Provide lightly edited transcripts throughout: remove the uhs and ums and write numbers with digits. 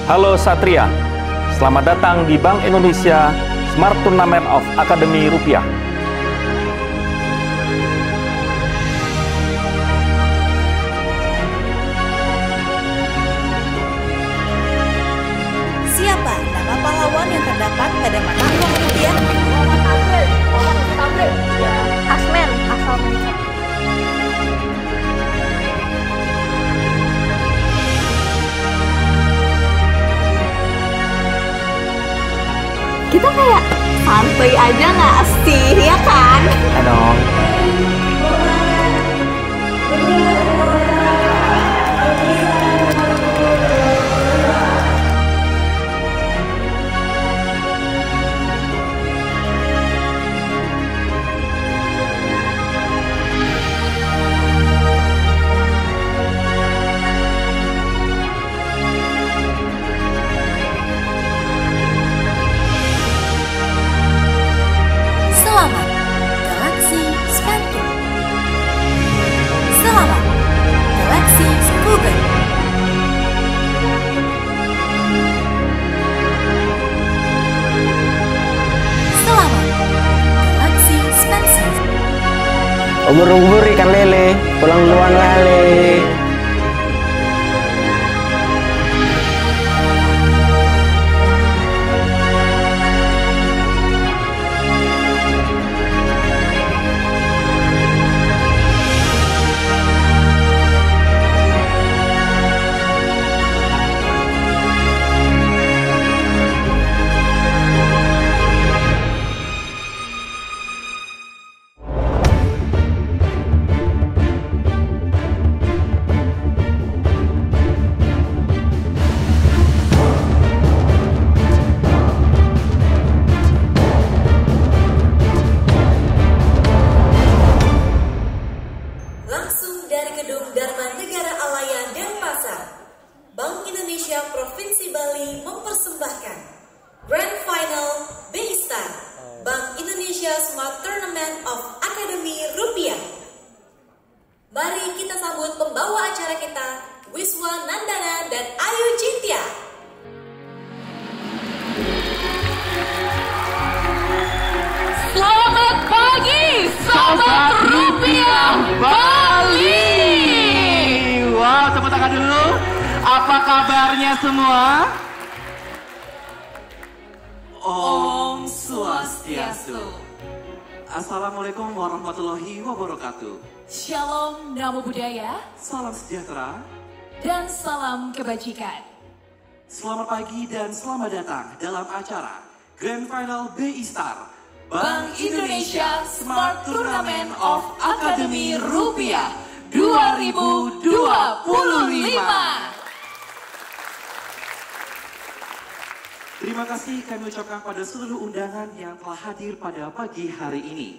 Halo Satria, selamat datang di Bank Indonesia Smart Tournament of Akademi Rupiah. Siapa nama pahlawan yang terdapat pada mata uang rupiah? Asmen, asal menikah. Kita kayak santai aja nggak sih, ya kan? Ya dong. Selamat Galaxy Spencer. Selamat Galaxy Cougar. Selamat Galaxy Spencer. Ubur-ubur ikan lele, pulang duluan lale. Langsung dari Gedung Dharma Negara Alaya Denpasar, Bank Indonesia Provinsi Bali mempersembahkan Grand Final B-Star Bank Indonesia Smart Tournament of Akademi Rupiah. Mari kita sambut pembawa acara kita, Wiswa Nandana dan Ayu Cynthia. Selamat pagi, Sobat Rupiah Bali. Wow, tepuk tangan dulu. Apa kabarnya semua? Om Swastiastu. Assalamualaikum warahmatullahi wabarakatuh. Shalom, namo buddhaya, Salam sejahtera. dan salam kebajikan. Selamat pagi dan selamat datang dalam acara Grand Final B-Star Bank Indonesia Smart Tournament of Akademi Rupiah 2025. Terima kasih kami ucapkan pada seluruh undangan yang telah hadir pada pagi hari ini.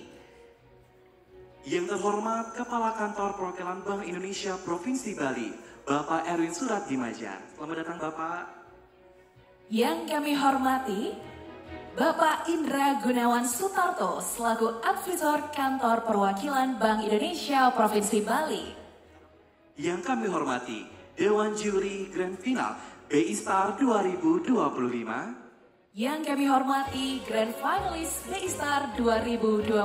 Yang terhormat Kepala Kantor Perwakilan Bank Indonesia Provinsi Bali, Bapak Erwin Suratdimaja. Selamat datang Bapak. Yang kami hormati, Bapak Indra Gunawan Sutarto selaku Advisor Kantor Perwakilan Bank Indonesia Provinsi Bali. Yang kami hormati Dewan Juri Grand Final B-Star 2025. Yang kami hormati Grand Finalist B-Star 2025.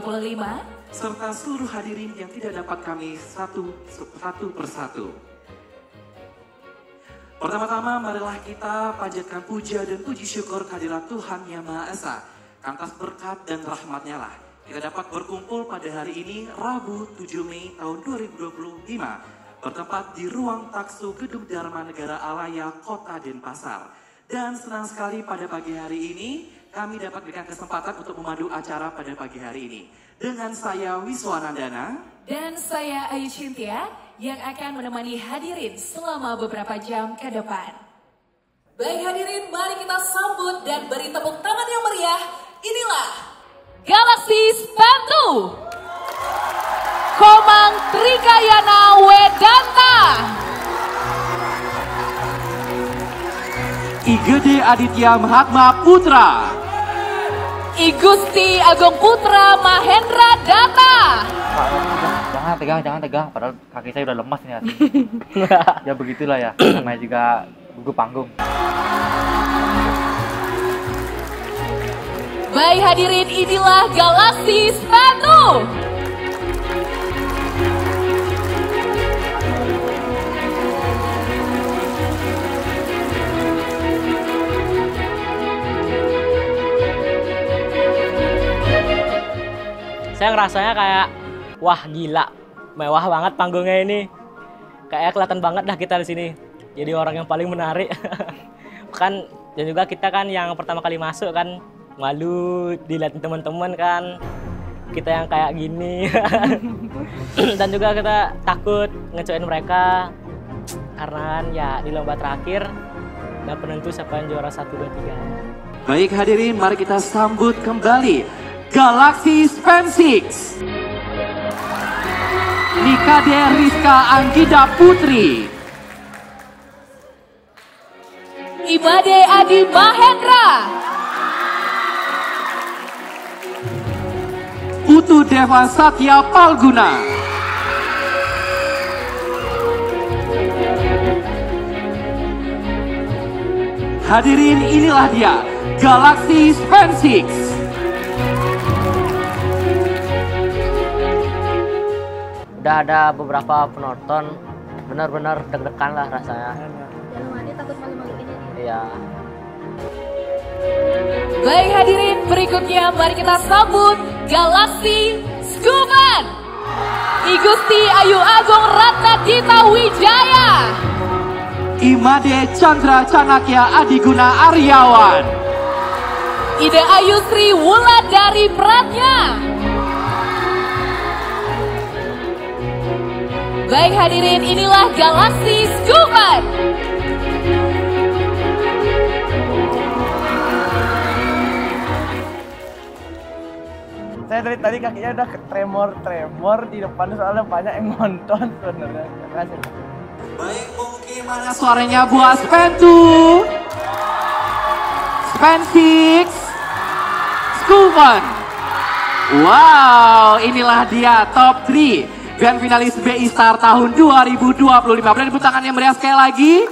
Serta seluruh hadirin yang tidak dapat kami satu persatu. Pertama-tama marilah kita panjatkan puja dan puji syukur kehadirat Tuhan Yang Maha Esa. Atas berkat dan rahmatnya lah kita dapat berkumpul pada hari ini Rabu 7 Mei tahun 2025. Bertempat di ruang taksu Gedung Dharma Negara Alaya Kota Denpasar. Dan senang sekali pada pagi hari ini kami dapat berikan kesempatan untuk memandu acara pada pagi hari ini. Dengan saya Wiswa Nandana Dan saya Ayu Cynthia yang akan menemani hadirin selama beberapa jam ke depan. Baik hadirin, mari kita sambut dan beri tepuk tangan yang meriah. Inilah Galaxy Spencer, Komang Trikayana Wedanta, Igede Aditya Mahatma Putra, I Gusti Agung Putra Mahendra Data. Jangan tegang. Padahal kaki saya udah lemas ini. Ya begitulah ya. Namanya juga gugu panggung. Baik hadirin, inilah Galaxy Sepatu. Saya ngerasanya kayak, wah gila, mewah banget panggungnya ini. Kayak kelihatan banget dah kita di sini. Jadi orang yang paling menarik. Kan, dan juga kita kan yang pertama kali masuk kan, malu dilihatin teman-teman kan. Kita yang kayak gini. Dan juga kita takut ngecewain mereka. Karena kan ya di lomba terakhir, dan penentu siapa yang juara 1, 2, 3. Baik hadirin, mari kita sambut kembali Galaxy Span6. Nikade Rizka Anggida Putri. Imade Adi Mahendra. Putu Deva Satya Palguna. Hadirin, inilah dia Galaxy Span6. Udah ada beberapa penonton, benar-benar deg-degan lah rasanya. Takut malu-malu ini. Iya. Baik hadirin, berikutnya mari kita sambut Galaxy Skuban. Igusti Ayu Agung Ratna Dita Wijaya. Imade Chandra Canakya Adiguna Aryawan. Ida Ayu Sri Wulandari Pratnya. Baik hadirin, inilah Galaxy Skuban. Saya dari tadi kakinya udah tremor di depan soalnya banyak yang nonton sebenarnya. Terima kasih. Baik, mungkin mana suaranya buat Span2, Span6, Skuban. Wow, inilah dia top 3 Grand Finalis BI Star tahun 2025. Boleh tepuk tangan yang meriah sekali lagi.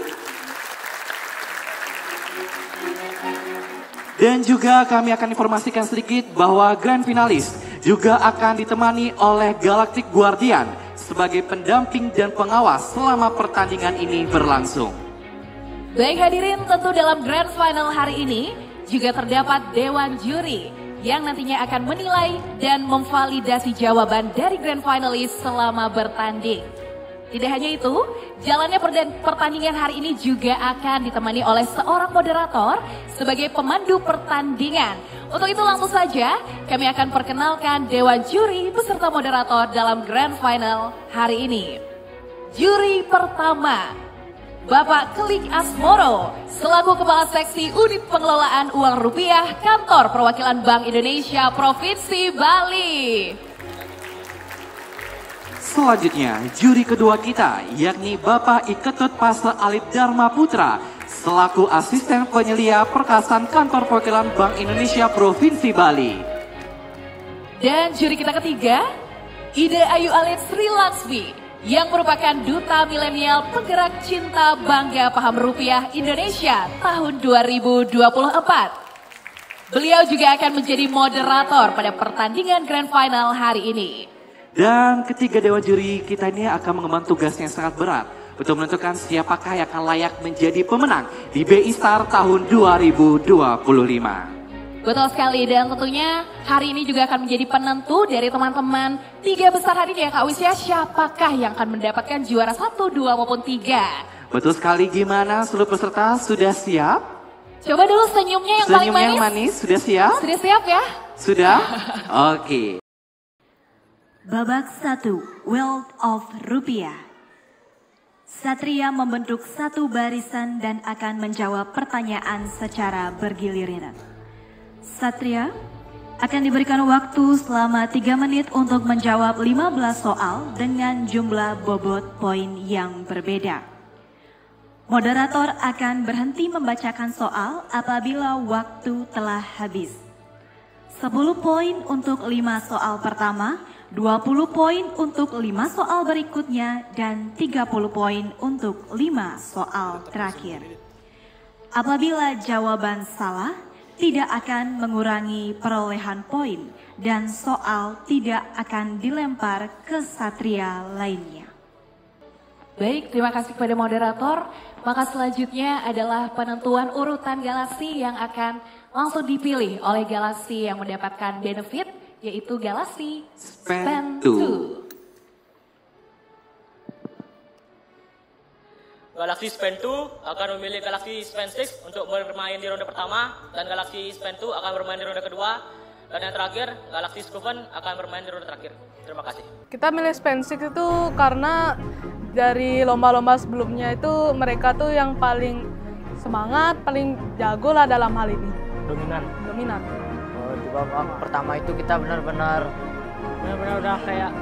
Dan juga kami akan informasikan sedikit bahwa Grand Finalis juga akan ditemani oleh Galactic Guardian sebagai pendamping dan pengawas selama pertandingan ini berlangsung. Baik hadirin, tentu dalam Grand Final hari ini juga terdapat Dewan Juri yang nantinya akan menilai dan memvalidasi jawaban dari Grand Finalis selama bertanding. Tidak hanya itu, jalannya pertandingan hari ini juga akan ditemani oleh seorang moderator sebagai pemandu pertandingan. Untuk itu langsung saja kami akan perkenalkan Dewan Juri beserta moderator dalam Grand Final hari ini. Juri pertama, Bapak Klik Asmoro, selaku Kepala Seksi Unit Pengelolaan Uang Rupiah Kantor Perwakilan Bank Indonesia Provinsi Bali. Selanjutnya, juri kedua kita, yakni Bapak Iketut Pase Alip Dharma Putra, selaku Asisten Penyelia Perkasan Kantor Perwakilan Bank Indonesia Provinsi Bali. Dan juri kita ketiga, Ida Ayu Alif Sri Laksmi, yang merupakan Duta Milenial Penggerak Cinta Bangga Paham Rupiah Indonesia tahun 2024. Beliau juga akan menjadi moderator pada pertandingan Grand Final hari ini. Dan ketiga dewan juri kita ini akan mengemban tugas yang sangat berat untuk menentukan siapakah yang akan layak menjadi pemenang di BI Star tahun 2025. Betul sekali, dan tentunya hari ini juga akan menjadi penentu dari teman-teman 3 besar hari ini ya Kak Wis ya. Siapakah yang akan mendapatkan juara 1, 2 maupun 3? Betul sekali, gimana seluruh peserta sudah siap? Coba dulu senyumnya yang paling Senyum manis. yang manis, sudah siap? Sudah siap ya? Sudah? Oke. Babak 1, World of Rupiah. Satria membentuk satu barisan dan akan menjawab pertanyaan secara bergiliran. Satria akan diberikan waktu selama 3 menit untuk menjawab 15 soal dengan jumlah bobot poin yang berbeda. Moderator akan berhenti membacakan soal apabila waktu telah habis. 10 poin untuk 5 soal pertama, 20 poin untuk 5 soal berikutnya, dan 30 poin untuk 5 soal terakhir. Apabila jawaban salah, tidak akan mengurangi perolehan poin dan soal tidak akan dilempar ke satria lainnya. Baik, terima kasih kepada moderator. Maka selanjutnya adalah penentuan urutan galaksi yang akan langsung dipilih oleh galaksi yang mendapatkan benefit, yaitu galaksi Span 2. Galaksi Span 2 akan memilih Galaksi Span 6 untuk bermain di ronde pertama, dan Galaksi Span 2 akan bermain di ronde kedua, dan yang terakhir Galaksi Scoven akan bermain di ronde terakhir. Terima kasih. Kita milih Span 6 itu karena dari lomba-lomba sebelumnya itu mereka tuh yang paling semangat, paling jago lah dalam hal ini. Dominan. Oh, di babak pertama itu kita benar-benar Udah kayak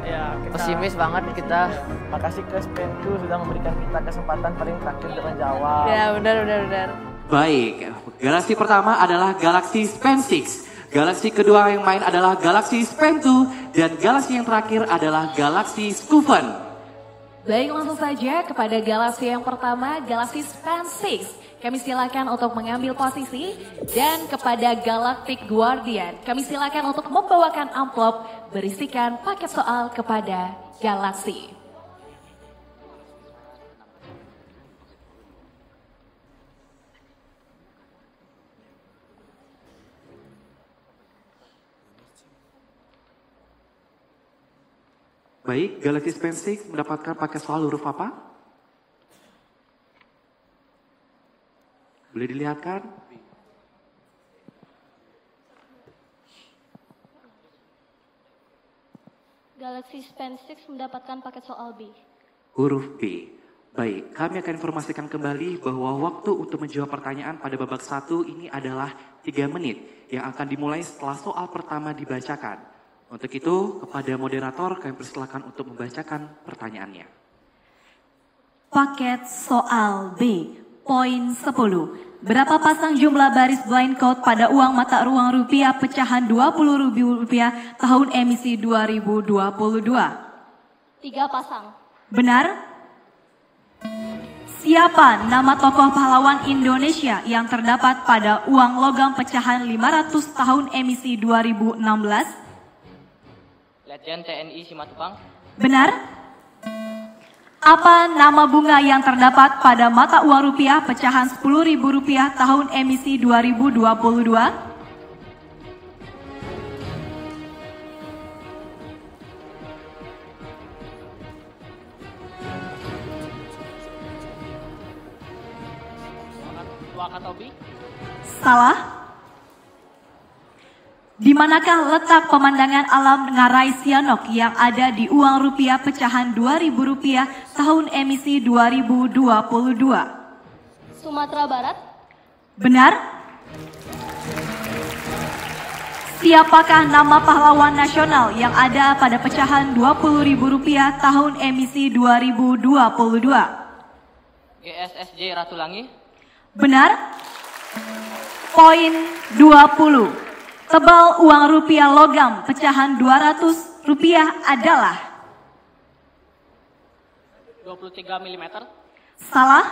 ya kita pesimis banget kita. Makasih ke Span 2 sudah memberikan kita kesempatan paling terakhir untuk menjawab. Ya, benar. Baik, galaksi pertama adalah Galaksi Span 6. Galaksi kedua yang main adalah Galaksi Span 2. Dan galaksi yang terakhir adalah Galaksi Scoven. Baik, langsung saja kepada galaksi yang pertama, Galaksi Span 6. Kami silakan untuk mengambil posisi, dan kepada Galactic Guardian, kami silakan untuk membawakan amplop berisikan paket soal kepada galaksi. Baik, Galaksi Span 6 mendapatkan paket soal huruf apa? Boleh dilihatkan? Galaxy Span 6 mendapatkan paket soal B. Huruf B. Baik, kami akan informasikan kembali bahwa waktu untuk menjawab pertanyaan pada babak 1 ini adalah 3 menit yang akan dimulai setelah soal pertama dibacakan. Untuk itu, kepada moderator kami persilakan untuk membacakan pertanyaannya. Paket soal B, poin 10. Berapa pasang jumlah baris blind code pada uang mata uang rupiah pecahan Rp20.000 tahun emisi 2022? 3 pasang. Benar? Siapa nama tokoh pahlawan Indonesia yang terdapat pada uang logam pecahan 500 tahun emisi 2016? Letjen TNI Simatupang. Benar? Apa nama bunga yang terdapat pada mata uang rupiah pecahan Rp10.000 tahun emisi 2022? Wakatobi. Salah. Di manakah letak pemandangan alam Ngarai Sianok yang ada di uang rupiah pecahan Rp2.000 tahun emisi 2022? Sumatera Barat. Benar? Siapakah nama pahlawan nasional yang ada pada pecahan Rp20.000 tahun emisi 2022? GSSJ Ratulangi. Benar? Poin 20. Tebal uang rupiah logam pecahan Rp200 adalah? 23 mm. Salah.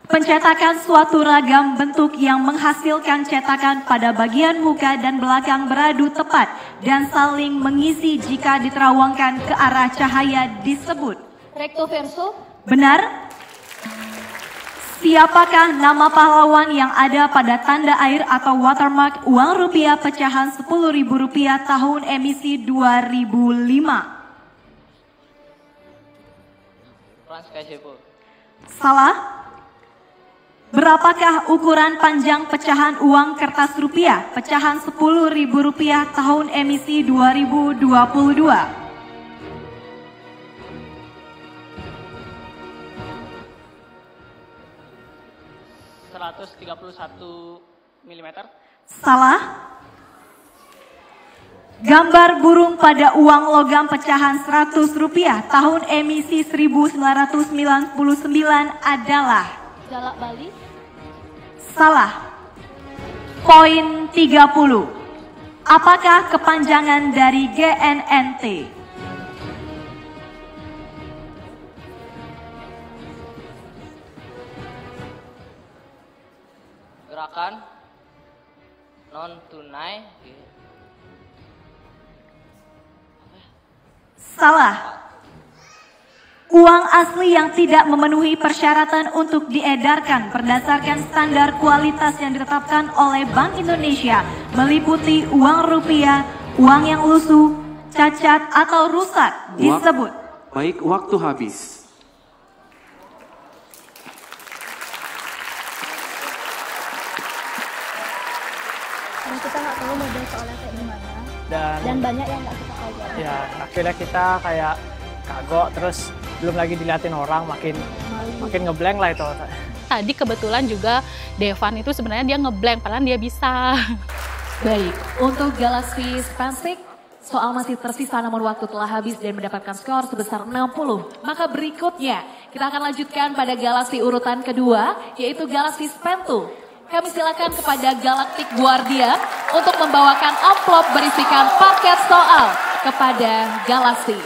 Pencetakan suatu ragam bentuk yang menghasilkan cetakan pada bagian muka dan belakang beradu tepat dan saling mengisi jika diterawangkan ke arah cahaya disebut? Recto verso. Benar? Siapakah nama pahlawan yang ada pada tanda air atau watermark uang rupiah pecahan Rp10.000 tahun emisi 2005? Frans Kasepo. Salah. Berapakah ukuran panjang pecahan uang kertas rupiah pecahan Rp10.000 tahun emisi 2022? 131 mm. Salah. Gambar burung pada uang logam pecahan Rp100 tahun emisi 1999 adalah? Jalak Bali. Salah. Poin 30. Apakah kepanjangan dari GNNT? gerakan non tunai. Salah. Uang asli yang tidak memenuhi persyaratan untuk diedarkan berdasarkan standar kualitas yang ditetapkan oleh Bank Indonesia meliputi uang rupiah, uang yang lusuh, cacat atau rusak disebut. Baik, waktu habis. Karena kita nggak tahu model soalnya kayak gimana. Dan banyak yang nggak kita pelajari. Ya, akhirnya kita kayak kagok, terus belum lagi diliatin orang, makin ngeblank lah itu. Tadi kebetulan juga Devan itu sebenarnya dia ngeblank, padahal dia bisa. Baik, untuk Galaxy Spanstic, soal masih tersisa namun waktu telah habis dan mendapatkan skor sebesar 60. Maka berikutnya kita akan lanjutkan pada Galaxy urutan kedua, yaitu Galaxy Spentu. Kami silakan kepada Galactic Guardian untuk membawakan amplop berisikan paket soal kepada Galaxy.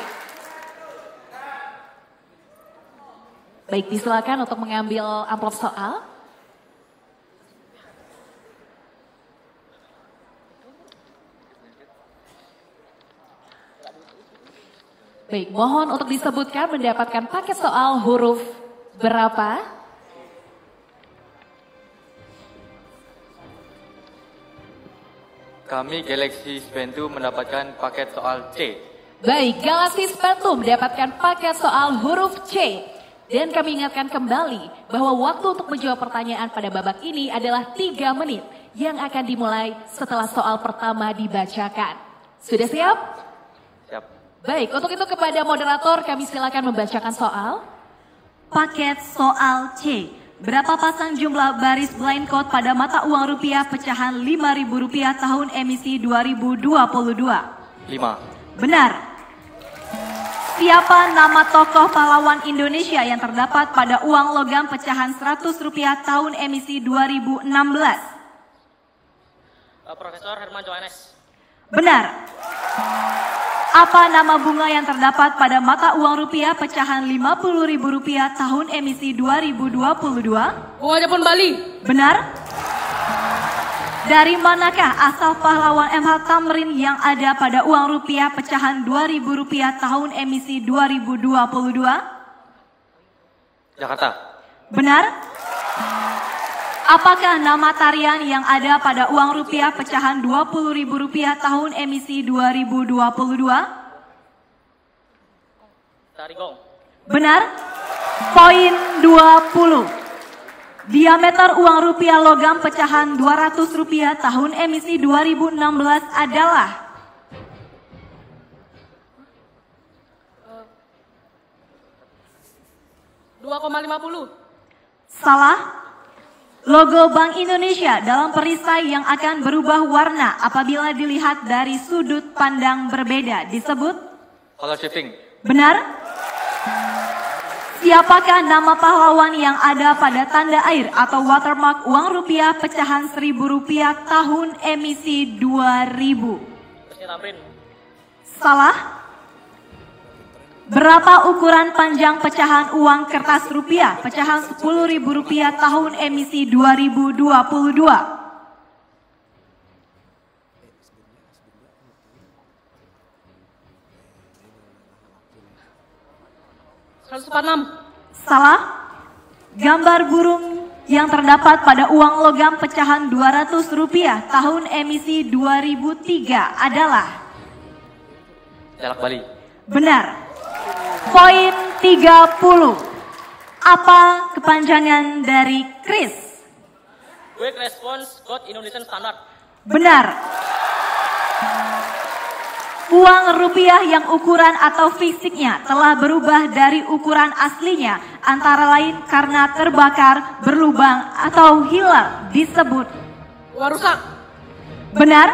Baik, disilakan untuk mengambil amplop soal. Baik, mohon untuk disebutkan mendapatkan paket soal huruf berapa? Kami Galaxy Spentu mendapatkan paket soal C. Baik, Galaxy Spentu mendapatkan paket soal huruf C. Dan kami ingatkan kembali bahwa waktu untuk menjawab pertanyaan pada babak ini adalah 3 menit yang akan dimulai setelah soal pertama dibacakan. Sudah siap? Siap. Baik, untuk itu kepada moderator kami silakan membacakan soal. Paket soal C. Berapa pasang jumlah baris blind code pada mata uang rupiah pecahan Rp5.000 tahun emisi 2022? 5. Benar. Siapa nama tokoh pahlawan Indonesia yang terdapat pada uang logam pecahan Rp100 tahun emisi 2016? Profesor Herman Johannes. Benar. Apa nama bunga yang terdapat pada mata uang rupiah pecahan Rp50.000 tahun emisi 2022? Bunga Jepun Bali. Benar. Dari manakah asal pahlawan MH Tamrin yang ada pada uang rupiah pecahan Rp2.000 tahun emisi 2022? Jakarta. Benar. Apakah nama tarian yang ada pada uang rupiah pecahan Rp20.000 tahun emisi 2022? Tarigong. Benar. Poin 20. Diameter uang rupiah logam pecahan Rp200 tahun emisi 2016 adalah? $2,50. Salah. Logo Bank Indonesia dalam perisai yang akan berubah warna apabila dilihat dari sudut pandang berbeda disebut? Color shifting. Benar. Siapakah nama pahlawan yang ada pada tanda air atau watermark uang rupiah pecahan Rp1.000 tahun emisi 2000? Salah. Berapa ukuran panjang pecahan uang kertas rupiah pecahan Rp10.000 tahun emisi 2022? 146. Salah. Gambar burung yang terdapat pada uang logam pecahan Rp200 tahun emisi 2003 adalah? Jalak Bali. Benar. Poin 30. Apa kepanjangan dari KRIS? Quick Response Code Indonesian Standard. Benar. Uang rupiah yang ukuran atau fisiknya telah berubah dari ukuran aslinya antara lain karena terbakar, berlubang, atau hilang disebut? Uang rusak. Benar.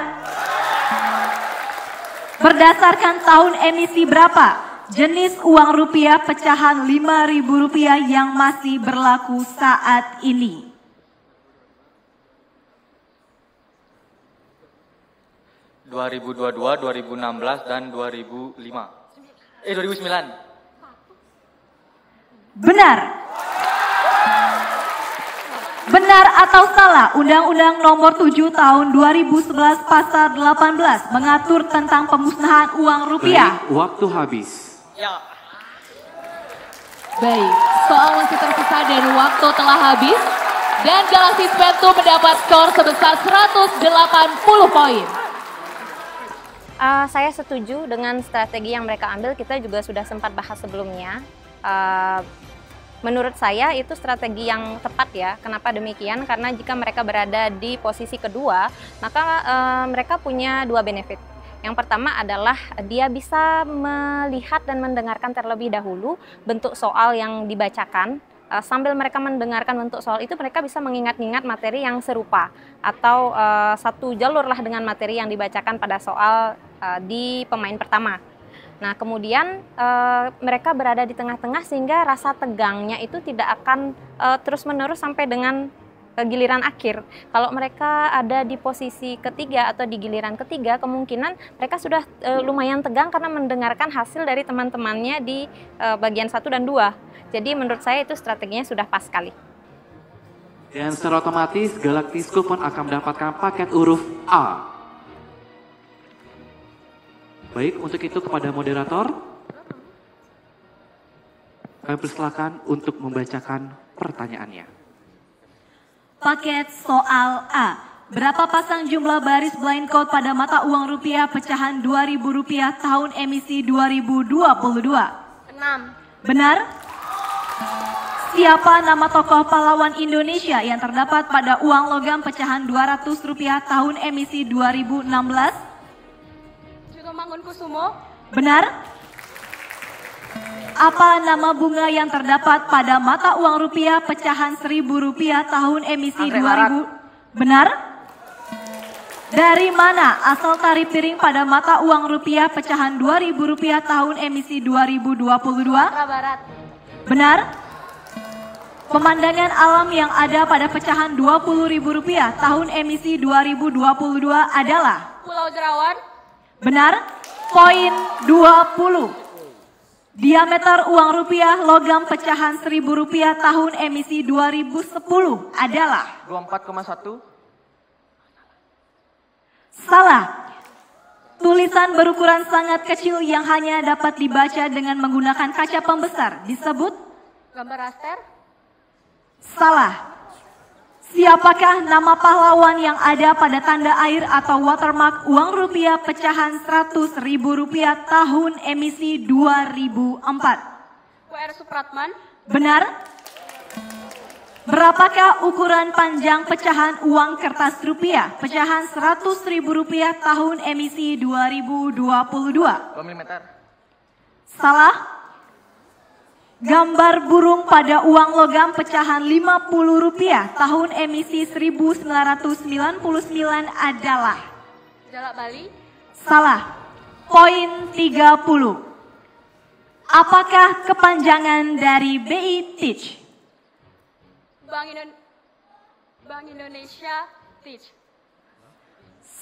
Berdasarkan tahun emisi berapa jenis uang rupiah pecahan Rp5.000 yang masih berlaku saat ini? 2022, 2016, dan 2009. Benar. Benar atau salah, Undang-Undang Nomor 7 Tahun 2011 Pasal 18 mengatur tentang pemusnahan uang rupiah. Baik, waktu habis. Baik, soal masih tersisa dan waktu telah habis. Dan Galaxy Spentu mendapat skor sebesar 180 poin. Saya setuju dengan strategi yang mereka ambil, kita juga sudah sempat bahas sebelumnya. Menurut saya itu strategi yang tepat ya. Kenapa demikian? Karena jika mereka berada di posisi kedua, maka mereka punya dua benefit. Yang pertama adalah dia bisa melihat dan mendengarkan terlebih dahulu bentuk soal yang dibacakan. Sambil mereka mendengarkan bentuk soal itu, mereka bisa mengingat-ingat materi yang serupa atau satu jalur lah dengan materi yang dibacakan pada soal di pemain pertama. Nah, kemudian mereka berada di tengah-tengah sehingga rasa tegangnya itu tidak akan terus-menerus sampai dengan giliran akhir. Kalau mereka ada di posisi ketiga atau di giliran ketiga, kemungkinan mereka sudah lumayan tegang karena mendengarkan hasil dari teman-temannya di bagian 1 dan 2. Jadi menurut saya itu strateginya sudah pas sekali. Dan secara otomatis Galaxy School pun akan mendapatkan paket huruf A. Baik, untuk itu kepada moderator, kami persilakan untuk membacakan pertanyaannya. Paket soal A. Berapa pasang jumlah baris blind code pada mata uang rupiah pecahan Rp2.000 tahun emisi 2022? 6. Benar? Siapa nama tokoh pahlawan Indonesia yang terdapat pada uang logam pecahan Rp200 tahun emisi 2016? Mangunkusumo. Benar? Apa nama bunga yang terdapat pada mata uang rupiah pecahan Rp1.000 tahun emisi 2000? Benar? Dari mana asal tari piring pada mata uang rupiah pecahan Rp2.000 tahun emisi 2022? Barat. Benar? Pemandangan alam yang ada pada pecahan Rp20.000 tahun emisi 2022 adalah? Pulau Jerawan. Benar? Poin 20. Diameter uang rupiah logam pecahan Rp1.000 tahun emisi 2010 adalah? 24,1. Salah. Tulisan berukuran sangat kecil yang hanya dapat dibaca dengan menggunakan kaca pembesar disebut? Gambar raster. Salah. Siapakah nama pahlawan yang ada pada tanda air atau watermark uang rupiah pecahan Rp100.000 tahun emisi 2004? W.R. Supratman. Benar? Berapakah ukuran panjang pecahan uang kertas rupiah pecahan Rp100.000 tahun emisi 2022? 2 mm. Salah. Gambar burung pada uang logam pecahan Rp50 tahun emisi 1999 adalah? Jalak Bali. Salah. Poin 30. Apakah kepanjangan dari BI Teach? Bank Indonesia Teach.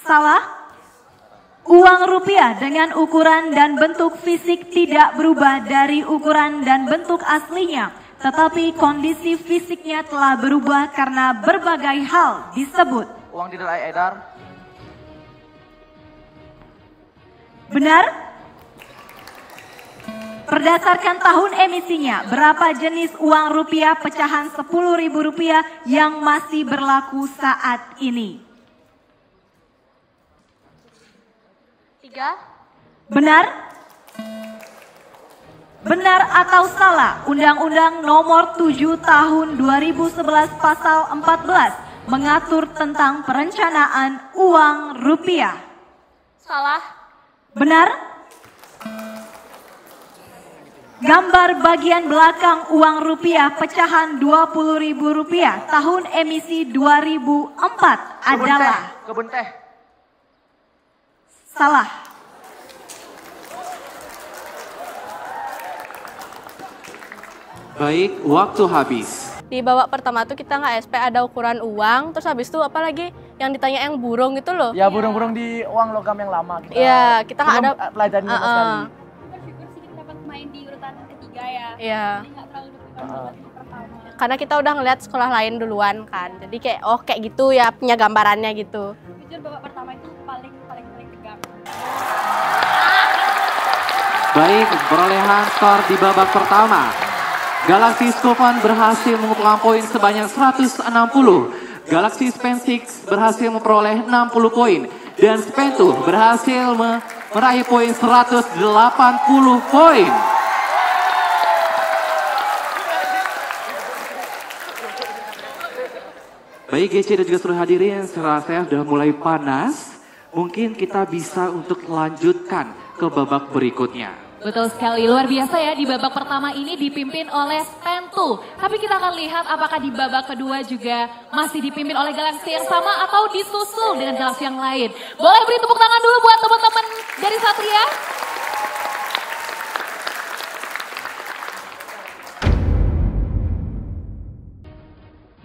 Salah. Uang rupiah dengan ukuran dan bentuk fisik tidak berubah dari ukuran dan bentuk aslinya, tetapi kondisi fisiknya telah berubah karena berbagai hal disebut? Uang tidak layak edar. Benar? Berdasarkan tahun emisinya, berapa jenis uang rupiah pecahan Rp10.000 yang masih berlaku saat ini? 3. Benar? Benar atau salah, Undang-Undang Nomor 7 Tahun 2011 Pasal 14 mengatur tentang perencanaan uang rupiah? Salah. Benar? Gambar bagian belakang uang rupiah pecahan Rp20.000 tahun emisi 2004 adalah? Kebun teh. Salah. Baik, waktu habis. Di babak pertama tuh kita nggak SP ada ukuran uang, terus habis itu apa lagi yang ditanya yang burung gitu loh. Ya burung-burung di uang logam yang lama. Iya, kita nggak ada pelajaran sama sekali. Bersyukur sih kita dapat main di urutan ketiga ya. Iya. Jadi nggak terlalu deg-degan Karena kita udah ngeliat sekolah lain duluan kan, jadi kayak oh kayak gitu ya punya gambarannya gitu. Jujur babak pertama itu paling tegang. Baik, perolehan skor di babak pertama. Galaxy Scovan berhasil mengumpulkan poin sebanyak 160. Galaxy Spensix berhasil memperoleh 60 poin. Dan Spentu berhasil meraih poin 180 poin. Baik GC dan juga seluruh hadirin, saya rasa sudah mulai panas. Mungkin kita bisa untuk lanjutkan ke babak berikutnya. Betul sekali, luar biasa ya di babak pertama ini dipimpin oleh Spentu. Tapi kita akan lihat apakah di babak kedua juga masih dipimpin oleh galaksi yang sama atau disusul dengan galaksi yang lain. Boleh beri tepuk tangan dulu buat teman-teman dari Satria.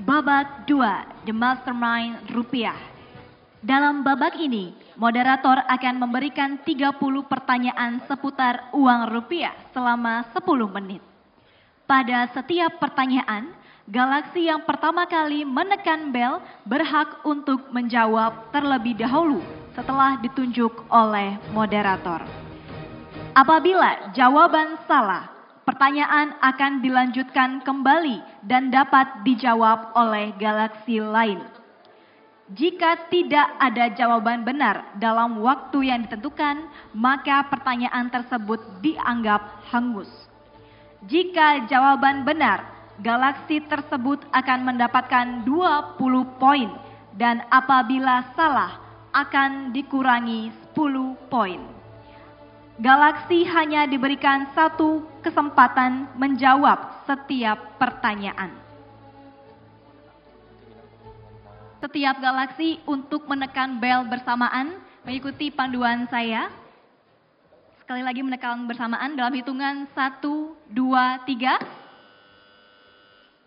Babak 2, The Mastermind Rupiah. Dalam babak ini, moderator akan memberikan 30 pertanyaan seputar uang rupiah selama 10 menit. Pada setiap pertanyaan, galaksi yang pertama kali menekan bel berhak untuk menjawab terlebih dahulu setelah ditunjuk oleh moderator. Apabila jawaban salah, pertanyaan akan dilanjutkan kembali dan dapat dijawab oleh galaksi lain. Jika tidak ada jawaban benar dalam waktu yang ditentukan, maka pertanyaan tersebut dianggap hangus. Jika jawaban benar, galaksi tersebut akan mendapatkan 20 poin dan apabila salah akan dikurangi 10 poin. Galaksi hanya diberikan 1 kesempatan menjawab setiap pertanyaan. Setiap galaksi untuk menekan bel bersamaan mengikuti panduan saya. Sekali lagi menekan bersamaan dalam hitungan 1, 2, 3.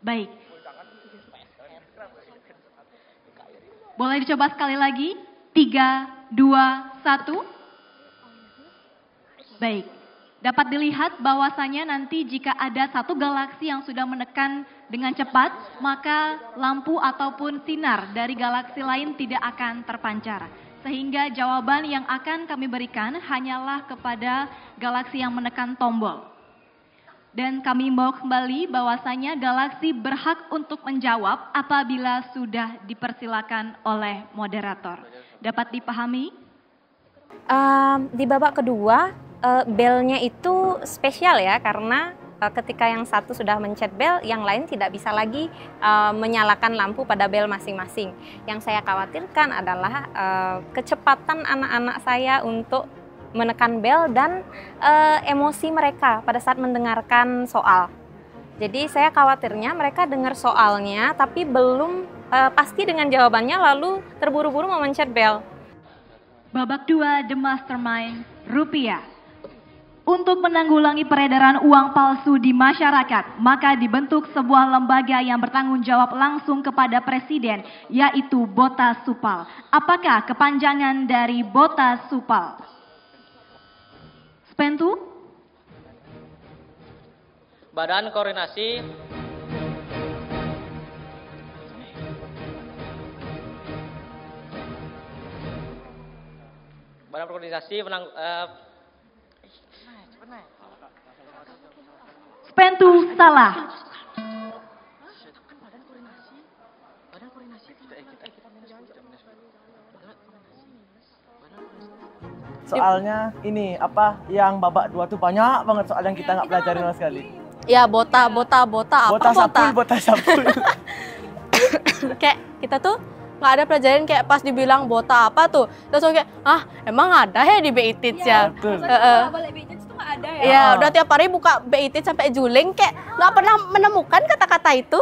Baik. Boleh dicoba sekali lagi. 3, 2, 1. Baik. Dapat dilihat bahwasanya nanti jika ada satu galaksi yang sudah menekan dengan cepat, maka lampu ataupun sinar dari galaksi lain tidak akan terpancar. Sehingga jawaban yang akan kami berikan hanyalah kepada galaksi yang menekan tombol. Dan kami mau kembali bahwasanya galaksi berhak untuk menjawab apabila sudah dipersilakan oleh moderator. Dapat dipahami? Di babak kedua, belnya itu spesial ya, karena ketika yang satu sudah mencet bel, yang lain tidak bisa lagi menyalakan lampu pada bel masing-masing. Yang saya khawatirkan adalah kecepatan anak-anak saya untuk menekan bel dan emosi mereka pada saat mendengarkan soal. Jadi saya khawatirnya mereka dengar soalnya tapi belum pasti dengan jawabannya lalu terburu-buru memencet bel. Babak 2, The Mastermind Rupiah. Untuk menanggulangi peredaran uang palsu di masyarakat, maka dibentuk sebuah lembaga yang bertanggung jawab langsung kepada Presiden, yaitu Bota Supal. Apakah kepanjangan dari Bota Supal? Spentu? Badan Koordinasi Spentu salah. Soalnya ini apa yang babak 2 tuh banyak banget soal yang kita nggak pelajarin sama sekali. Ya bota apa bota sapul. Kayak kita tuh nggak ada pelajaran kayak pas dibilang bota apa tuh. Terus kayak emang ada ya di BI Teach ya. Balik BI Teach tuh nggak ada ya. Iya, udah tiap hari buka BI Teach sampai juling kayak nggak pernah menemukan kata-kata itu.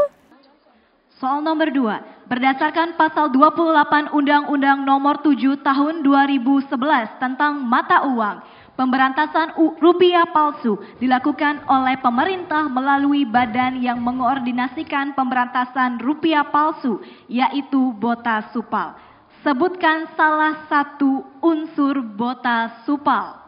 Soal nomor 2, berdasarkan pasal 28 Undang-Undang Nomor 7 Tahun 2011 tentang mata uang, pemberantasan rupiah palsu dilakukan oleh pemerintah melalui badan yang mengoordinasikan pemberantasan rupiah palsu, yaitu Bota Supal. Sebutkan salah satu unsur Bota Supal.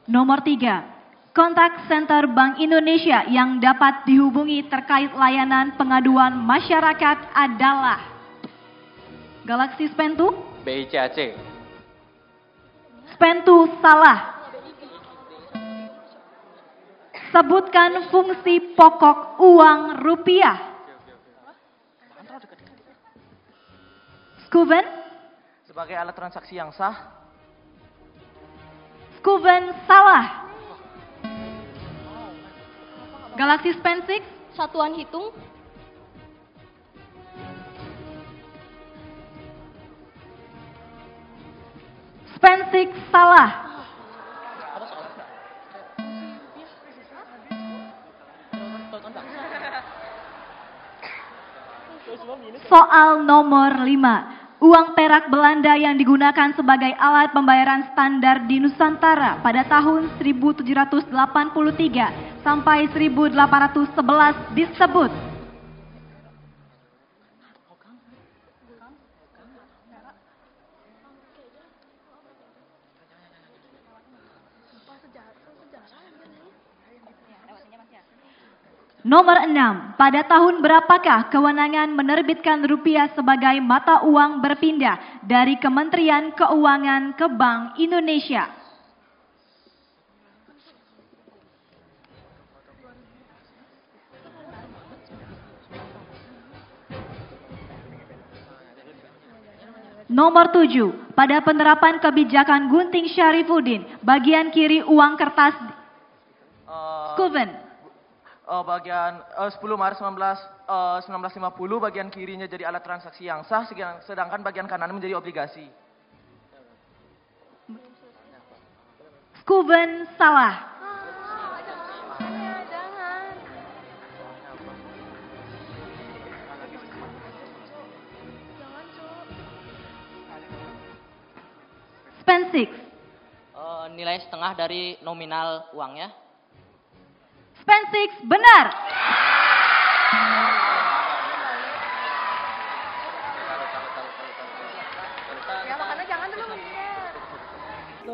Nomor 3, kontak center Bank Indonesia yang dapat dihubungi terkait layanan pengaduan masyarakat adalah Galaxy Spentu? BICAC. Spentu salah. Sebutkan fungsi pokok uang rupiah. Skuven? Sebagai alat transaksi yang sah. Skuven salah. Galaxy Spensix? Satuan hitung. Spensix salah. Soal nomor 5. Uang perak Belanda yang digunakan sebagai alat pembayaran standar di Nusantara pada tahun 1783 sampai 1811 disebut. Nomor 6. Pada tahun berapakah kewenangan menerbitkan rupiah sebagai mata uang berpindah dari Kementerian Keuangan ke Bank Indonesia? Nomor 7. Pada penerapan kebijakan Gunting Syarifuddin, bagian kiri uang kertas Skuven. Bagian 10 Maret 1950 bagian kirinya jadi alat transaksi yang sah, sedangkan bagian kanan menjadi obligasi. Skuven salah. Spensix. Nilai setengah dari nominal uangnya. Spensix benar.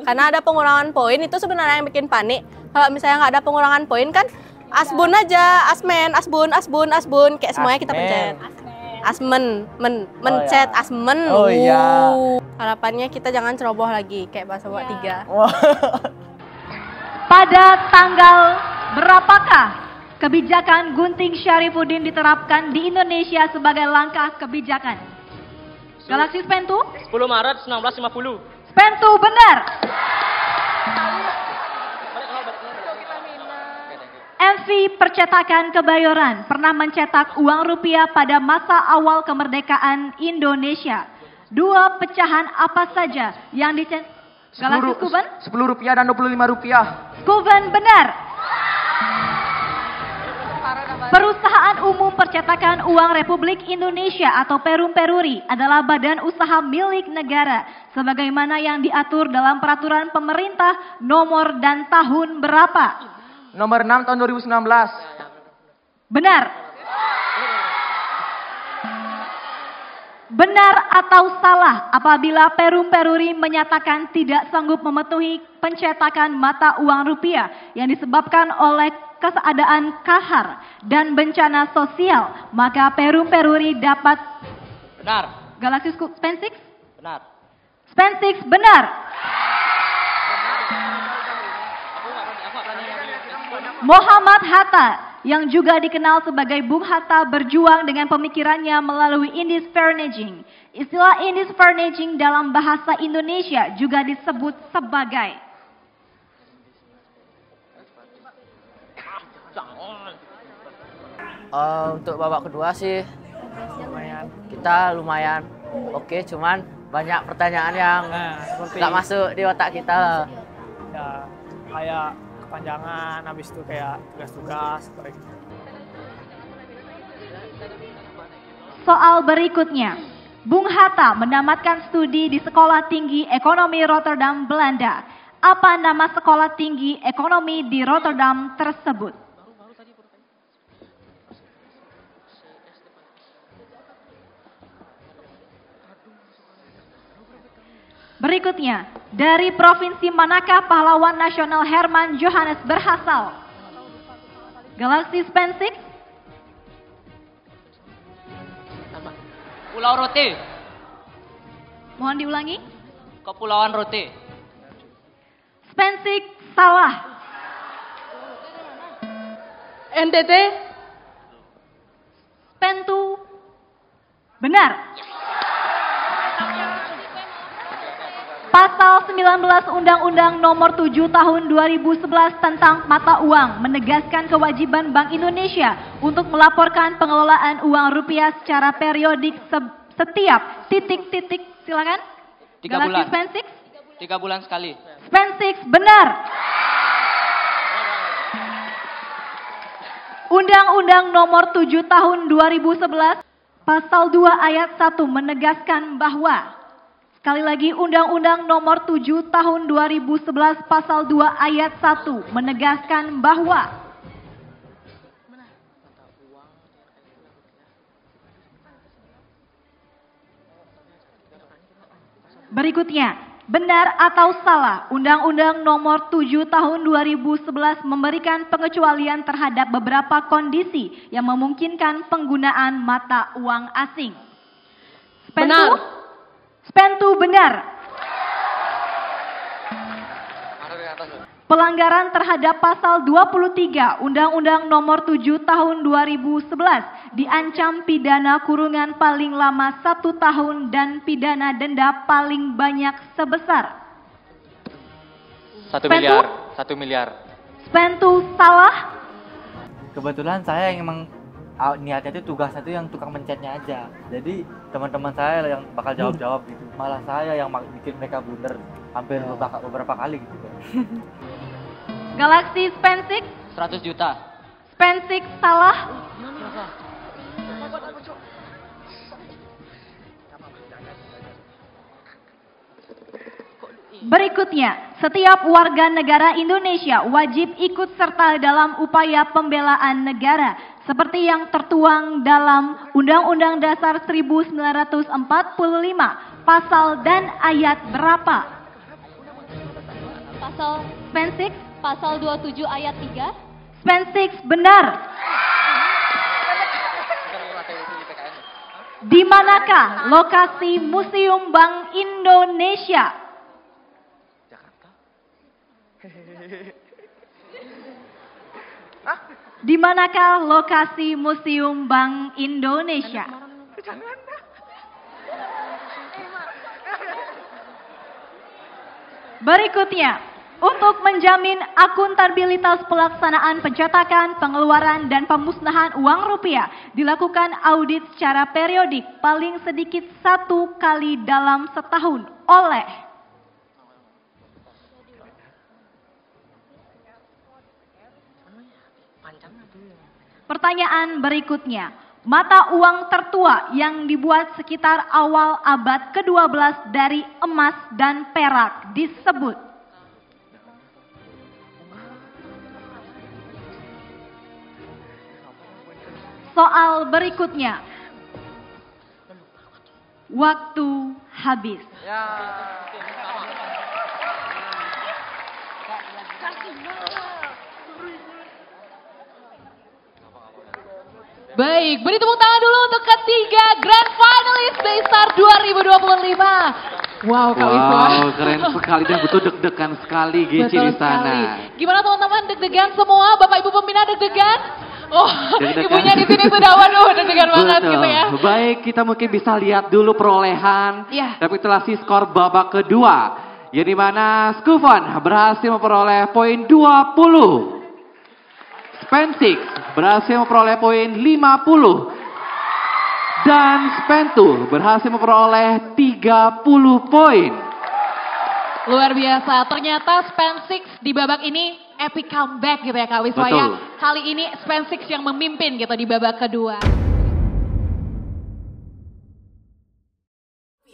Karena ada pengurangan poin itu sebenarnya yang bikin panik. Kalau misalnya nggak ada pengurangan poin kan asbun aja, asmen, asbun, kayak semuanya kita pencet. Asmen, mencet, asmen. Oh iya. Harapannya kita jangan ceroboh lagi kayak bahasa buat 3. Pada tanggal berapakah kebijakan Gunting Syarifuddin diterapkan di Indonesia sebagai langkah kebijakan? Galaxy Spentu? 10 Maret 1950. Spentu benar. MV Percetakan Kebayoran pernah mencetak uang rupiah pada masa awal kemerdekaan Indonesia. 2 pecahan apa saja yang dicetak? Galaxy Skuven? 10 rupiah dan 25 rupiah. Skuven benar. Perusahaan Umum Percetakan Uang Republik Indonesia atau Perum Peruri adalah badan usaha milik negara sebagaimana yang diatur dalam peraturan pemerintah nomor dan tahun berapa? Nomor 6 tahun 2019. Benar. Benar atau salah apabila Perum Peruri menyatakan tidak sanggup memenuhi pencetakan mata uang rupiah yang disebabkan oleh keadaan kahar dan bencana sosial, maka Perum Peruri dapat... Benar. Galaxy Spensix? Benar. Spensix benar. Muhammad Hatta yang juga dikenal sebagai Bung Hatta berjuang dengan pemikirannya melalui Indies Farnaging. Istilah Indies Farnaging dalam bahasa Indonesia juga disebut sebagai untuk babak kedua sih kita lumayan oke, cuman banyak pertanyaan yang nggak masuk di otak kita. Ya, kayak kepanjangan, habis itu kayak tugas-tugas. Soal berikutnya, Bung Hatta menamatkan studi di Sekolah Tinggi Ekonomi Rotterdam, Belanda. Apa nama Sekolah Tinggi Ekonomi di Rotterdam tersebut? Berikutnya, dari provinsi manakah pahlawan nasional Herman Johannes berasal? Galaxy Span 6? Pulau Rote. Mohon diulangi. Kepulauan Rote. Span 6 salah. NTT. Span 2 benar. Pasal 19 Undang-Undang Nomor 7 Tahun 2011 tentang mata uang menegaskan kewajiban Bank Indonesia untuk melaporkan pengelolaan uang rupiah secara periodik setiap titik-titik. Silakan. 3 bulan. Span 6? 3 bulan sekali. Span 6 benar. Undang-Undang Nomor 7 Tahun 2011 Pasal 2 Ayat 1 menegaskan bahwa, sekali lagi, Undang-Undang Nomor 7 Tahun 2011 Pasal 2 Ayat 1 menegaskan bahwa berikutnya, benar atau salah, Undang-Undang Nomor 7 Tahun 2011 memberikan pengecualian terhadap beberapa kondisi yang memungkinkan penggunaan mata uang asing. Benar. Span 2 benar. Pelanggaran terhadap pasal 23 Undang-Undang Nomor 7 Tahun 2011 diancam pidana kurungan paling lama 1 tahun dan pidana denda paling banyak sebesar 1 miliar. 1 miliar. Span 2 salah. Kebetulan saya yang emang niatnya itu tugasnya itu yang tukang mencetnya aja. Jadi teman-teman saya yang bakal jawab-jawab gitu. Malah saya yang bikin mereka blunder hampir beberapa kali gitu. Galaxy Span 6? 100 juta. Span 6 salah. Berikutnya, setiap warga negara Indonesia wajib ikut serta dalam upaya pembelaan negara seperti yang tertuang dalam Undang-Undang Dasar 1945, pasal dan ayat berapa? Pasal Span 6? Pasal 27 ayat 3. Span 6 benar. Di manakah lokasi Museum Bank Indonesia? Di manakah lokasi Museum Bank Indonesia? Berikutnya, untuk menjamin akuntabilitas pelaksanaan pencetakan, pengeluaran, dan pemusnahan uang rupiah, dilakukan audit secara periodik paling sedikit 1 kali dalam setahun oleh pertanyaan berikutnya. Mata uang tertua yang dibuat sekitar awal abad ke-12 dari emas dan perak disebut. Soal berikutnya. Waktu habis. Baik, beri tepuk tangan dulu untuk ketiga Grand Finalist Daystar 2025. Wow, Kak Wiswa. Wow, keren sekali dan betul deg-degan sekali Geci di sana. Gimana teman-teman, deg-degan semua? Bapak Ibu pembina deg-degan? Oh, ibunya di sini sudah waduh deg-degan banget gitu ya. Baik, kita mungkin bisa lihat dulu perolehan rekapitulasi skor babak kedua. Yang dimana Skufon berhasil memperoleh poin 20. Span 6 berhasil memperoleh poin 50. Dan Span 2 berhasil memperoleh 30 poin. Luar biasa, ternyata Span 6 di babak ini epic comeback gitu ya Kak Wiswa ya. Kali ini Span 6 yang memimpin gitu di babak kedua.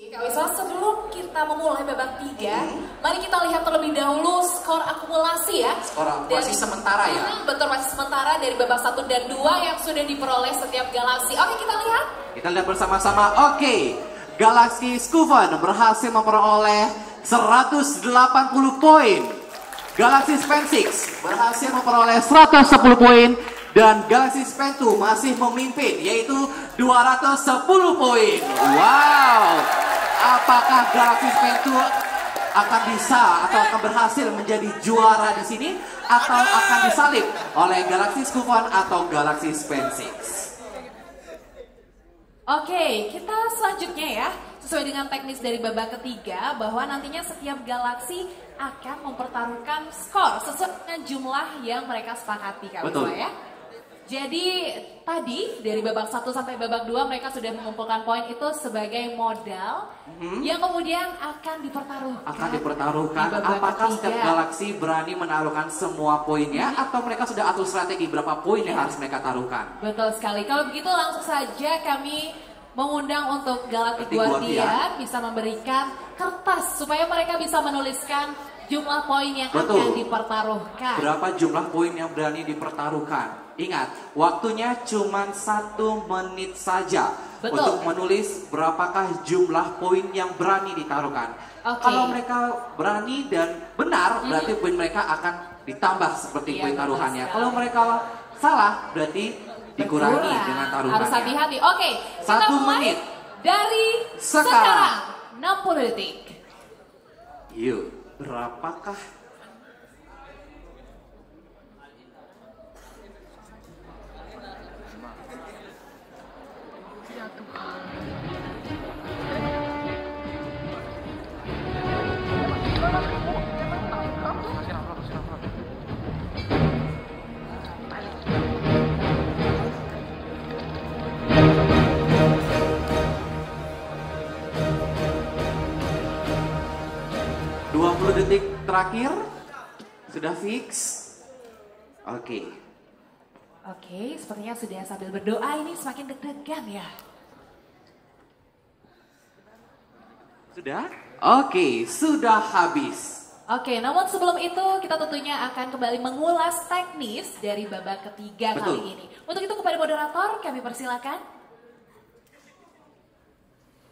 Kak Wiswa, sebelum kita memulai babak 3, mari kita lihat terlebih dahulu skor akumulasi ya. Skor akumulasi sementara ya. Betul, masih sementara dari babak 1 dan 2 yang sudah diperoleh setiap galaksi. Oke, kita lihat. Kita lihat bersama-sama. Oke. Galaxy Scuvan berhasil memperoleh 180 poin. Galaxy Span 6 berhasil memperoleh 110 poin. Dan Galaxy Span 2 masih memimpin, yaitu 210 poin. Wow! Apakah Galaxy Span 2 akan bisa atau akan berhasil menjadi juara di sini? Atau akan disalib oleh Galaxy Scuvan atau Galaxy Span 6? Oke, kita selanjutnya ya, sesuai dengan teknis dari babak ketiga, bahwa nantinya setiap galaksi akan mempertaruhkan skor sesuai dengan jumlah yang mereka sepakati, Kak Wisma ya. Jadi tadi dari babak 1 sampai babak 2 mereka sudah mengumpulkan poin itu sebagai modal yang kemudian akan dipertaruhkan. Apakah setiap galaksi berani menaruhkan semua poinnya atau mereka sudah atur strategi berapa poin yang harus mereka taruhkan? Betul sekali. Kalau begitu langsung saja kami mengundang untuk Galactic Guardian bisa memberikan kertas supaya mereka bisa menuliskan jumlah poin yang akan dipertaruhkan. Berapa jumlah poin yang berani dipertaruhkan? Ingat, waktunya cuma 1 menit saja untuk menulis berapakah jumlah poin yang berani ditaruhkan. Kalau mereka berani dan benar, berarti poin mereka akan ditambah seperti poin taruhannya. Kalau mereka salah, berarti dikurangi dengan taruhannya. Harus hati-hati. Oke, 1 menit dari sekarang 60 detik. Yuk, berapakah? Detik terakhir sudah fix. Oke, sepertinya sudah sambil berdoa ini semakin deg-degan ya. Sudah? Oke, sudah habis. Oke, namun sebelum itu kita tentunya akan kembali mengulas teknis dari babak ketiga kali ini. Untuk itu kepada moderator kami persilakan.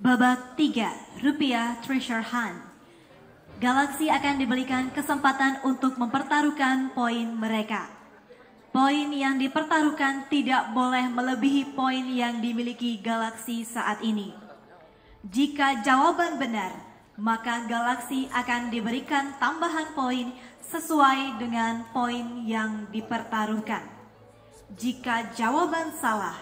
Babak 3, Rupiah Treasure Hunt. Galaksi akan diberikan kesempatan untuk mempertaruhkan poin mereka. Poin yang dipertaruhkan tidak boleh melebihi poin yang dimiliki galaksi saat ini. Jika jawaban benar, maka galaksi akan diberikan tambahan poin sesuai dengan poin yang dipertaruhkan. Jika jawaban salah,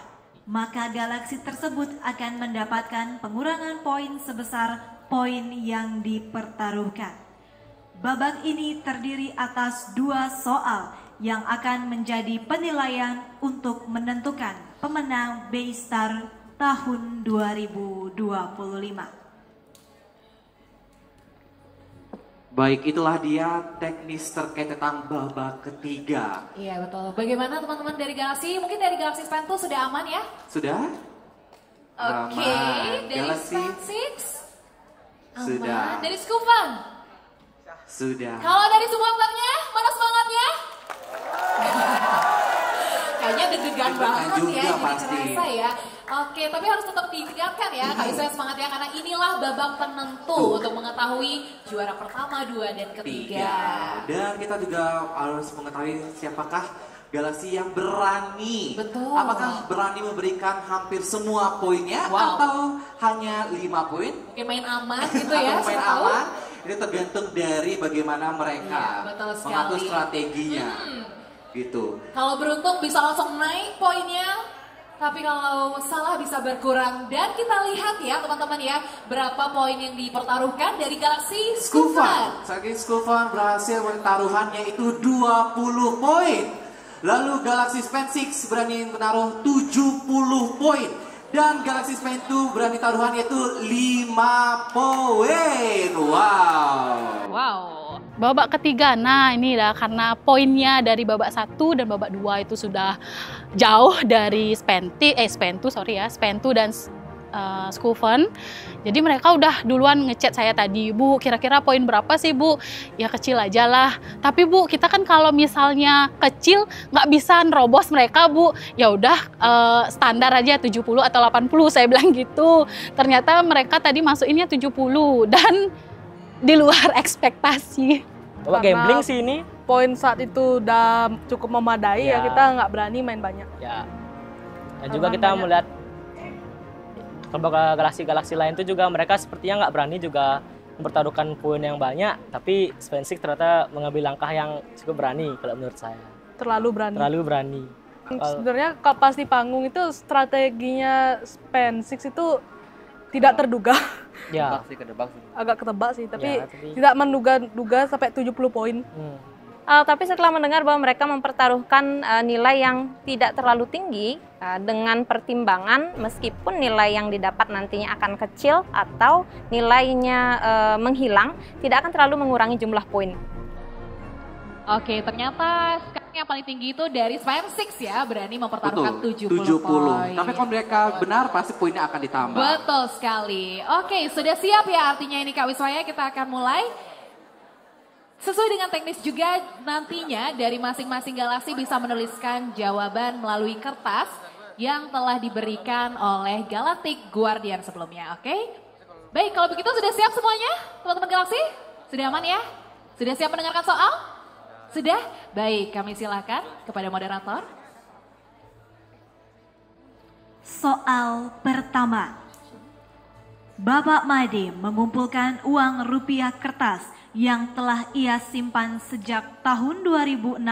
maka galaksi tersebut akan mendapatkan pengurangan poin sebesar poin yang dipertaruhkan. Babak ini terdiri atas 2 soal yang akan menjadi penilaian untuk menentukan pemenang B-Star tahun 2025. Baik, itulah dia teknis terkait tentang babak ketiga. Iya betul. Bagaimana teman-teman dari Galaxy? Mungkin dari Galaxy Span 2 sudah aman ya? Sudah? Oke, dari Galaxy Span 6? Sudah. Dari Scuvan? Sudah. Kalau dari supporternya, mana semangatnya? Kayaknya deg-degan banget juga ya, pasti. jadi kerasa ya. Oke, tapi harus tetap diingatkan ya, Kak Isra semangatnya karena inilah babak penentu untuk mengetahui juara pertama, 2, dan ketiga. Dan kita juga harus mengetahui siapakah Galaksi yang berani. Betul. Apakah berani memberikan hampir semua poinnya atau hanya 5 poin? Oke, main aman gitu ya. Atau main aman? Ini tergantung dari bagaimana mereka mengatur strateginya. Gitu. Kalau beruntung bisa langsung naik poinnya. Tapi kalau salah bisa berkurang. Dan kita lihat ya teman-teman ya, berapa poin yang dipertaruhkan dari Galaxy Scuvan. Scuvan berhasil taruhan yaitu 20 poin. Lalu Galaxy Span 6 berani menaruh 70 poin. Dan Galaxy Span 2 berani taruhan yaitu 5 poin. Wow. Babak ketiga, nah ini lah karena poinnya dari babak 1 dan babak 2 itu sudah jauh dari Span 2 dan school fund. Jadi mereka udah duluan ngechat saya tadi, Bu, kira-kira poin berapa sih, Bu? Ya kecil aja lah. Tapi Bu, kita kan kalau misalnya kecil nggak bisa nerobos mereka, Bu. Ya udah standar aja 70 atau 80, saya bilang gitu. Ternyata mereka tadi masukinnya 70 dan di luar ekspektasi. Karena gambling sih ini. Poin saat itu udah cukup memadai ya, kita nggak berani main banyak. Ya. Dan juga kita melihat galaksi-galaksi lain itu juga mereka sepertinya nggak berani juga mempertaruhkan poin yang banyak, tapi Sven6 ternyata mengambil langkah yang cukup berani kalau menurut saya. Terlalu berani. Terlalu berani. Sebenarnya pas di panggung itu strateginya Sven6 itu tidak terduga. Ya. Agak ketebak sih, tapi tidak menduga-duga sampai 70 poin. Tapi setelah mendengar bahwa mereka mempertaruhkan nilai yang tidak terlalu tinggi dengan pertimbangan meskipun nilai yang didapat nantinya akan kecil atau nilainya menghilang, tidak akan terlalu mengurangi jumlah poin. Oke, ternyata sekarang yang paling tinggi itu dari Sven6 ya, berani mempertaruhkan 70 poin. Tapi kalau mereka benar pasti poinnya akan ditambah. Betul sekali. Oke, sudah siap ya artinya ini Kak Wiswaya, kita akan mulai. Sesuai dengan teknis juga nantinya dari masing-masing galaksi bisa menuliskan jawaban melalui kertas yang telah diberikan oleh Galactic Guardian sebelumnya, oke? Baik, kalau begitu sudah siap semuanya teman-teman galaksi? Sudah aman ya? Sudah siap mendengarkan soal? Sudah? Baik, kami silakan kepada moderator. Soal pertama. Bapak Made mengumpulkan uang rupiah kertas yang telah ia simpan sejak tahun 2016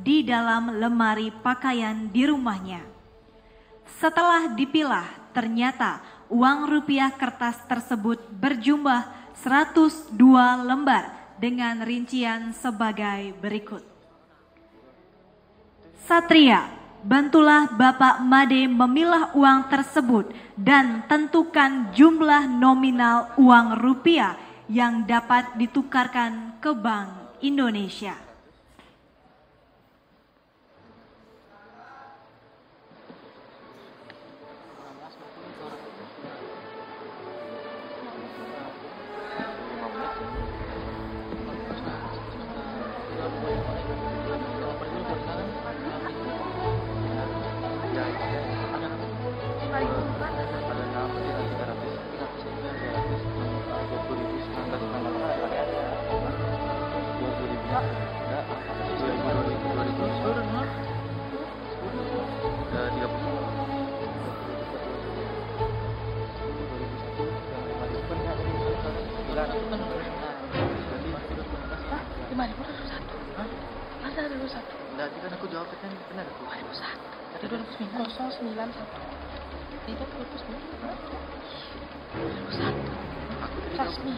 di dalam lemari pakaian di rumahnya. Setelah dipilah, ternyata uang rupiah kertas tersebut berjumlah 102 lembar dengan rincian sebagai berikut. Satria, bantulah Bapak Made memilah uang tersebut dan tentukan jumlah nominal uang rupiah yang dapat ditukarkan ke Bank Indonesia. Gimana? Masa 2001? Enggak, kan aku jawab kan benar. 2001. Tadi 2009. 091. Itu 2009. 2001. Resmi.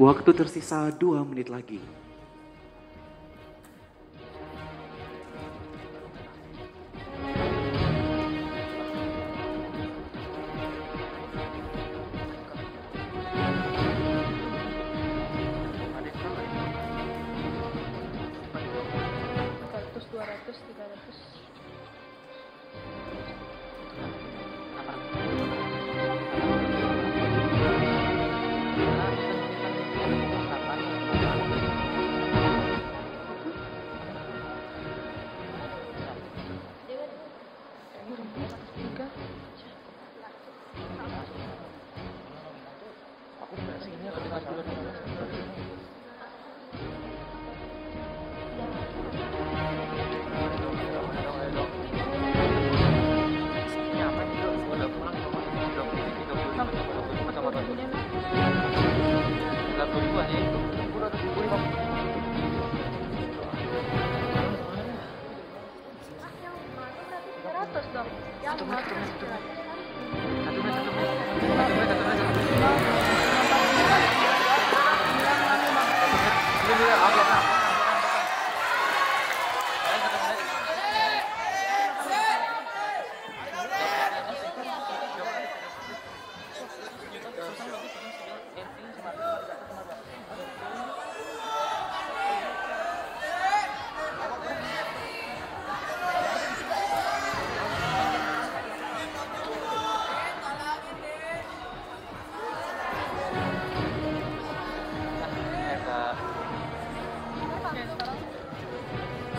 Waktu tersisa 2 menit lagi.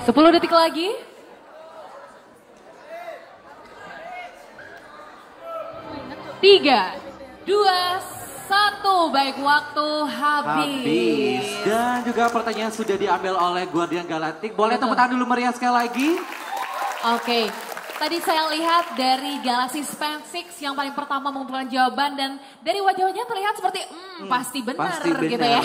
Sepuluh detik lagi. 3, 2, 1. Baik, waktu habis. Dan juga pertanyaan sudah diambil oleh Guardian Galactic. Boleh tepuk tangan dulu meriah sekali lagi. Oke. Tadi saya lihat dari Galaxy SpaceX yang paling pertama mengumpulkan jawaban dan dari wajah-wajahnya terlihat seperti pasti benar gitu ya.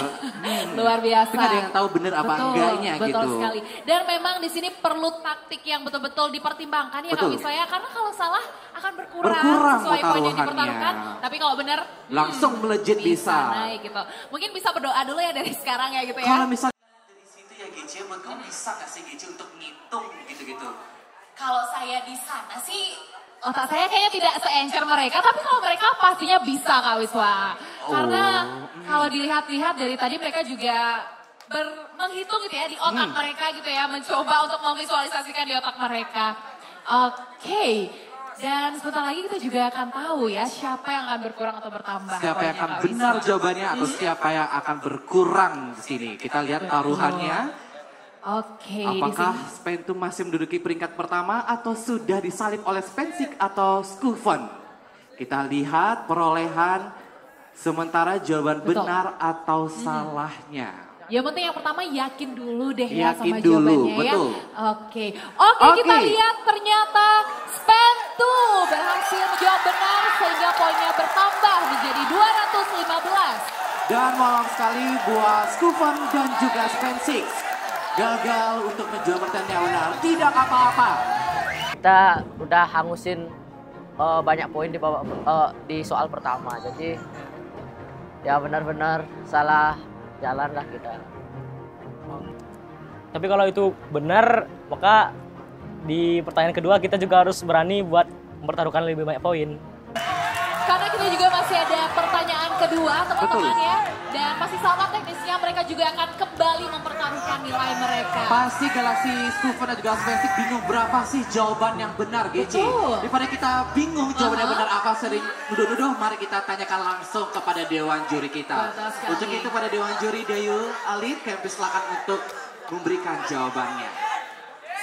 Luar biasa. Tapi ada yang tahu benar apa enggaknya gitu. Betul sekali. Dan memang di sini perlu taktik yang betul-betul dipertimbangkan ya Kak Wisaya. Karena kalau salah akan berkurang sesuai poin yang dipertaruhkan. Tapi kalau benar langsung melejit bisa. Naik gitu. Mungkin bisa berdoa dulu ya dari sekarang ya gitu ya. Kalau misalnya dari situ ya GC, menurut kamu bisa gak sih GC untuk ngitung gitu-gitu? Kalau saya di sana sih, otak saya kayaknya tidak se-encer mereka, tapi kalau mereka pastinya bisa Kak Wiswa. Karena kalau dilihat-lihat dari tadi mereka juga menghitung gitu ya di otak mereka gitu ya, mencoba untuk memvisualisasikan di otak mereka. Oke. Dan sebentar lagi kita juga akan tahu ya siapa yang akan berkurang atau bertambah. Siapa yang akan benar jawabannya atau siapa yang akan berkurang di sini. Kita lihat taruhannya. Oke. Apakah Spentum masih menduduki peringkat pertama atau sudah disalip oleh Spensik atau Skufon? Kita lihat perolehan sementara jawaban benar atau salahnya. Yang penting yang pertama yakin dulu deh ya Yakin sama dulu, jawabannya betul. ya. Oke, kita lihat ternyata Spentum berhasil menjawab benar sehingga poinnya bertambah menjadi 215. Dan malam sekali buat Skufon dan juga Spensik. Gagal untuk menjawab pertanyaan benar, tidak apa-apa. Kita udah hangusin banyak poin di soal pertama, jadi ya benar-benar salah jalan lah kita. Tapi kalau itu benar, maka di pertanyaan kedua kita juga harus berani buat mempertaruhkan lebih banyak poin. Karena kita juga masih ada pertanyaan kedua teman-teman ya. Dan masih sama teknisnya, mereka juga akan kembali mempertaruhkan nilai mereka. Pasti Galaxy Skufon dan juga Spensik bingung berapa sih jawaban yang benar GC. Daripada kita bingung jawaban yang benar apa sering nuduh-nuduh, mari kita tanyakan langsung kepada Dewan Juri kita. Untuk itu pada Dewan Juri Dayu Alit, kami silakan untuk memberikan jawabannya.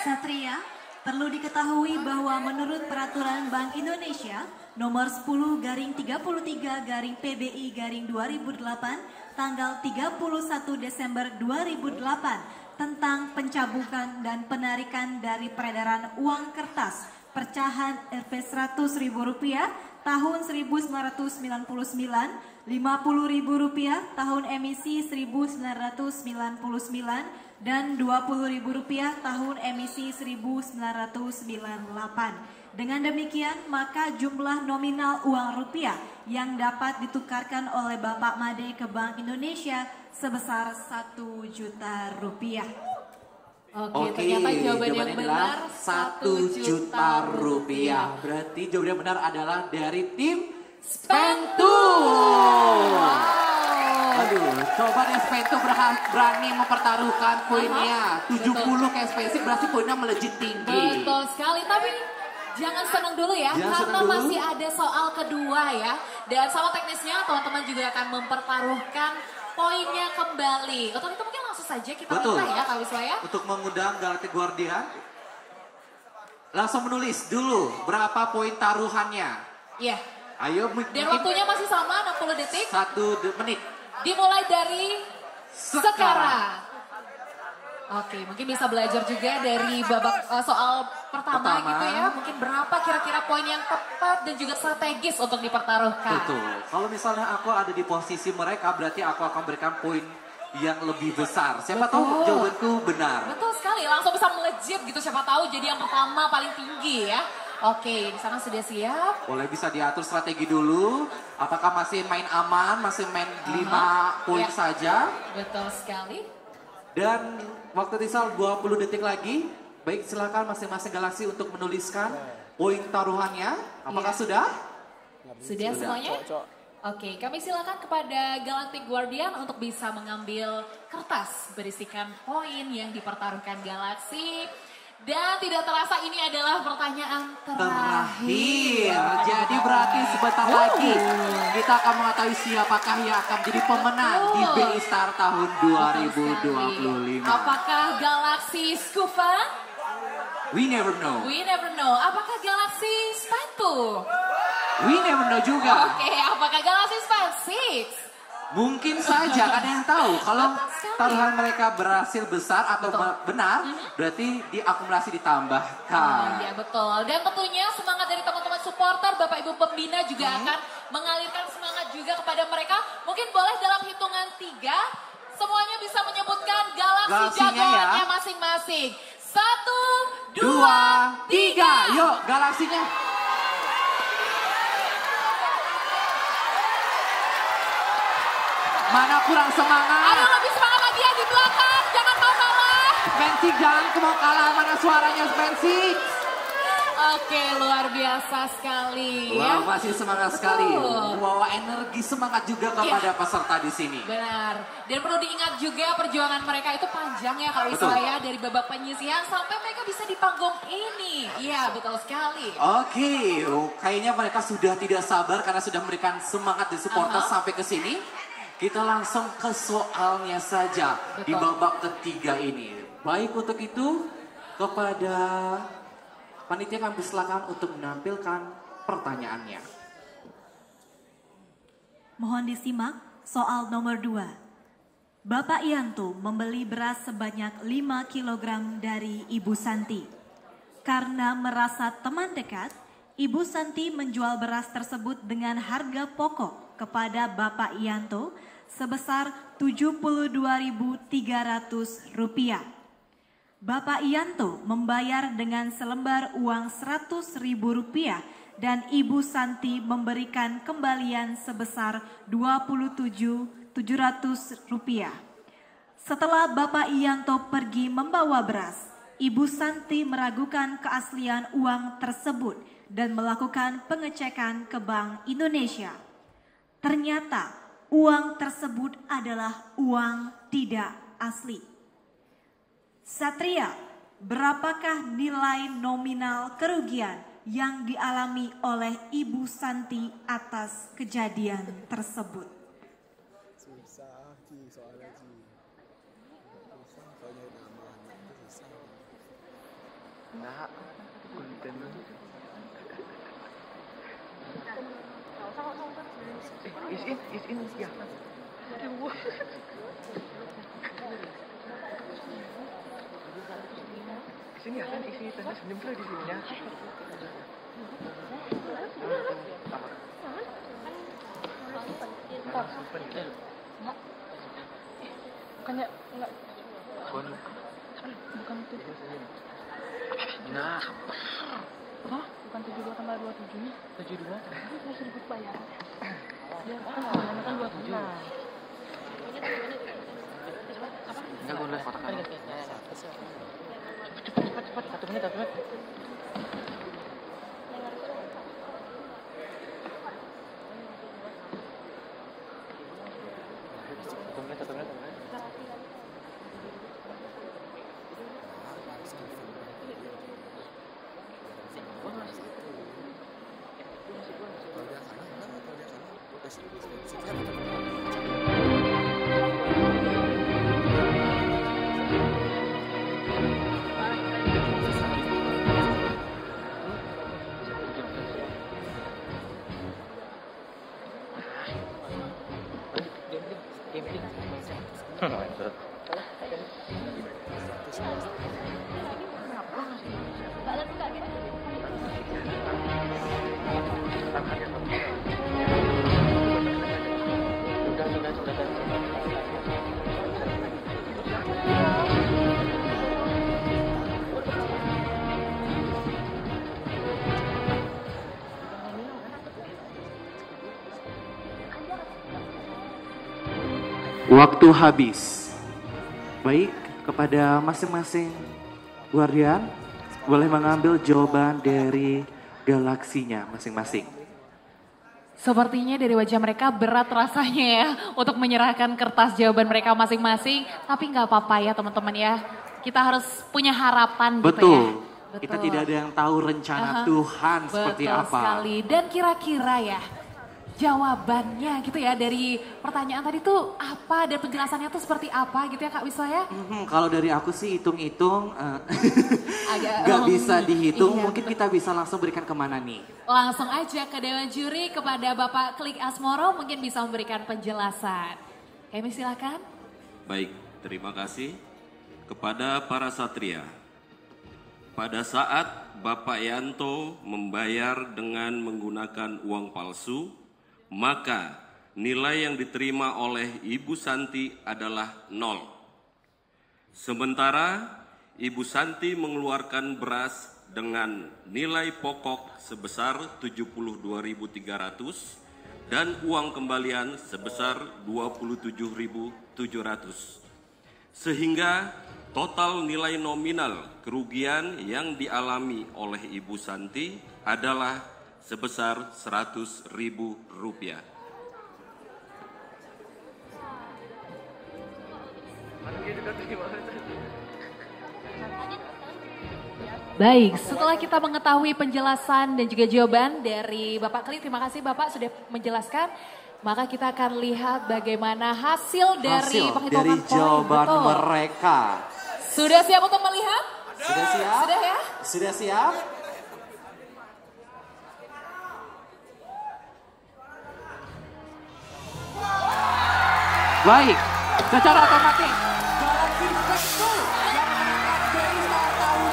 Satria, perlu diketahui bahwa menurut peraturan Bank Indonesia nomor 10/30/PBI/2008 tanggal 31 Desember 2008 tentang pencabutan dan penarikan dari peredaran uang kertas pecahan Rp100.000 tahun 1999, Rp50.000 tahun emisi 1999 dan Rp20.000 tahun emisi 1998. Dengan demikian, maka jumlah nominal uang rupiah yang dapat ditukarkan oleh Bapak Made ke Bank Indonesia sebesar Rp1 juta. Oke, ternyata jawaban yang benar Rp1 juta. Berarti jawaban yang benar adalah dari tim Spentu. Aduh, coba deh Spentu berani mempertaruhkan poinnya. 70 ke Spensi berarti poinnya melejit tinggi. Betul sekali, tapi jangan senang dulu ya, karena masih ada soal kedua ya. Dan sama teknisnya teman-teman juga akan mempertaruhkan poinnya kembali. Untuk itu mungkin langsung saja kita mulai ya Kak Wiswa ya. Untuk mengundang Galactic Guardian, langsung menulis dulu berapa poin taruhannya. Iya. Ayo. Dan waktunya masih sama 60 detik. 1 menit. Dimulai dari sekarang. Oke, mungkin bisa belajar juga dari babak soal pertama gitu ya. Mungkin berapa kira-kira poin yang tepat dan juga strategis untuk dipertaruhkan. Betul. Kalau misalnya aku ada di posisi mereka, berarti aku akan berikan poin yang lebih besar. Siapa tahu jawabanku benar. Betul sekali, langsung bisa melejit gitu. Siapa tahu jadi yang pertama paling tinggi ya. Oke, di sana sudah siap. Boleh bisa diatur strategi dulu. Apakah masih main aman, masih main 5 poin saja? Betul sekali. Dan waktu Rizal 20 detik lagi. Baik, silakan masing-masing galaksi untuk menuliskan poin taruhannya. Apakah sudah? Sudah semuanya? Oke, kami silakan kepada Galactic Guardian untuk bisa mengambil kertas berisikan poin yang dipertaruhkan galaksi. Dan tidak terasa ini adalah pertanyaan terakhir. Jadi berarti sebentar lagi kita akan mengetahui siapakah yang akan menjadi pemenang di BI Star tahun 2025. Apakah Galaxy Scufa? We never know. We never know. Apakah Galaxy Spentu? We never know juga. Oke, apakah Galaxy Span 6? Mungkin saja, ada yang tahu. Kalau taruhan mereka berhasil besar atau benar, berarti diakumulasi ditambahkan. Iya betul. Dan tentunya semangat dari teman-teman supporter, Bapak Ibu pembina juga akan mengalirkan semangat juga kepada mereka. Mungkin boleh dalam hitungan 3, semuanya bisa menyebutkan galaksi jagoannya masing-masing. 1, 2, 3. Yuk, galaksinya. Mana kurang semangat? Ayo lebih semangat lagi ya di belakang, jangan mau kalah. Spensi jangan mau kalah, mana suaranya Spensi? Oke, luar biasa sekali. Wow, masih semangat sekali. Membawa energi semangat juga kepada peserta di sini. Benar. Dan perlu diingat juga perjuangan mereka itu panjang ya kalau saya dari babak penyisihan sampai mereka bisa di panggung ini. Iya, betul sekali. Oke, kayaknya mereka sudah tidak sabar karena sudah memberikan semangat di supporter sampai ke sini. Kita langsung ke soalnya saja di babak ketiga ini. Baik, untuk itu kepada panitia kami silakan untuk menampilkan pertanyaannya. Mohon disimak soal nomor 2. Bapak Yanto membeli beras sebanyak 5 kg dari Ibu Santi. Karena merasa teman dekat, Ibu Santi menjual beras tersebut dengan harga pokok kepada Bapak Yanto sebesar Rp72.300. Bapak Yanto membayar dengan selembar uang Rp100.000 dan Ibu Santi memberikan kembalian sebesar Rp27.700. Setelah Bapak Yanto pergi membawa beras, Ibu Santi meragukan keaslian uang tersebut dan melakukan pengecekan ke Bank Indonesia. Ternyata uang tersebut adalah uang tidak asli. Satria, berapakah nilai nominal kerugian yang dialami oleh Ibu Santi atas kejadian tersebut? Susah Ji, soalnya Ji. Susah soalnya nama anak itu susah. Nah, konten is in ya. Sini akan isi tanda senyum tuh di sininya. Bukannya enggak. Bukan itu. Nah. Hah? Bukan 72 tambah 27 nih. 72? Harus sedikit bayar. Biar kan 27. Enggak, gue liat kotak kanan. Cepat, 1 menit. Waktu habis. Baik, kepada masing-masing guardian boleh mengambil jawaban dari galaksinya masing-masing. Sepertinya dari wajah mereka berat rasanya ya untuk menyerahkan kertas jawaban mereka masing-masing. Tapi nggak apa-apa ya teman-teman ya. Kita harus punya harapan gitu ya. Betul. Kita tidak ada yang tahu rencana Tuhan seperti apa. Betul sekali. Dan kira-kira ya jawabannya gitu ya dari pertanyaan tadi tuh apa dan penjelasannya tuh seperti apa gitu ya Kak Wiswa ya? Kalau dari aku sih hitung-hitung nggak bisa dihitung. Mungkin kita bisa langsung berikan kemana nih? Langsung aja ke Dewan Juri kepada Bapak Klik Asmoro mungkin bisa memberikan penjelasan. Kami silakan. Baik, terima kasih kepada para satria. Pada saat Bapak Yanto membayar dengan menggunakan uang palsu, maka nilai yang diterima oleh Ibu Santi adalah 0. Sementara Ibu Santi mengeluarkan beras dengan nilai pokok sebesar 72.300 dan uang kembalian sebesar 27.700. Sehingga total nilai nominal kerugian yang dialami oleh Ibu Santi adalah sebesar Rp100.000. Baik, setelah kita mengetahui penjelasan dan juga jawaban dari Bapak Klik, terima kasih Bapak sudah menjelaskan. Maka kita akan lihat bagaimana hasil dari penghitungan poin. Jawaban mereka. Sudah siap untuk melihat? Sudah siap? Sudah ya? Sudah siap? Baik, secara otomatis Galaxy Satu yang menangkan Berista tahun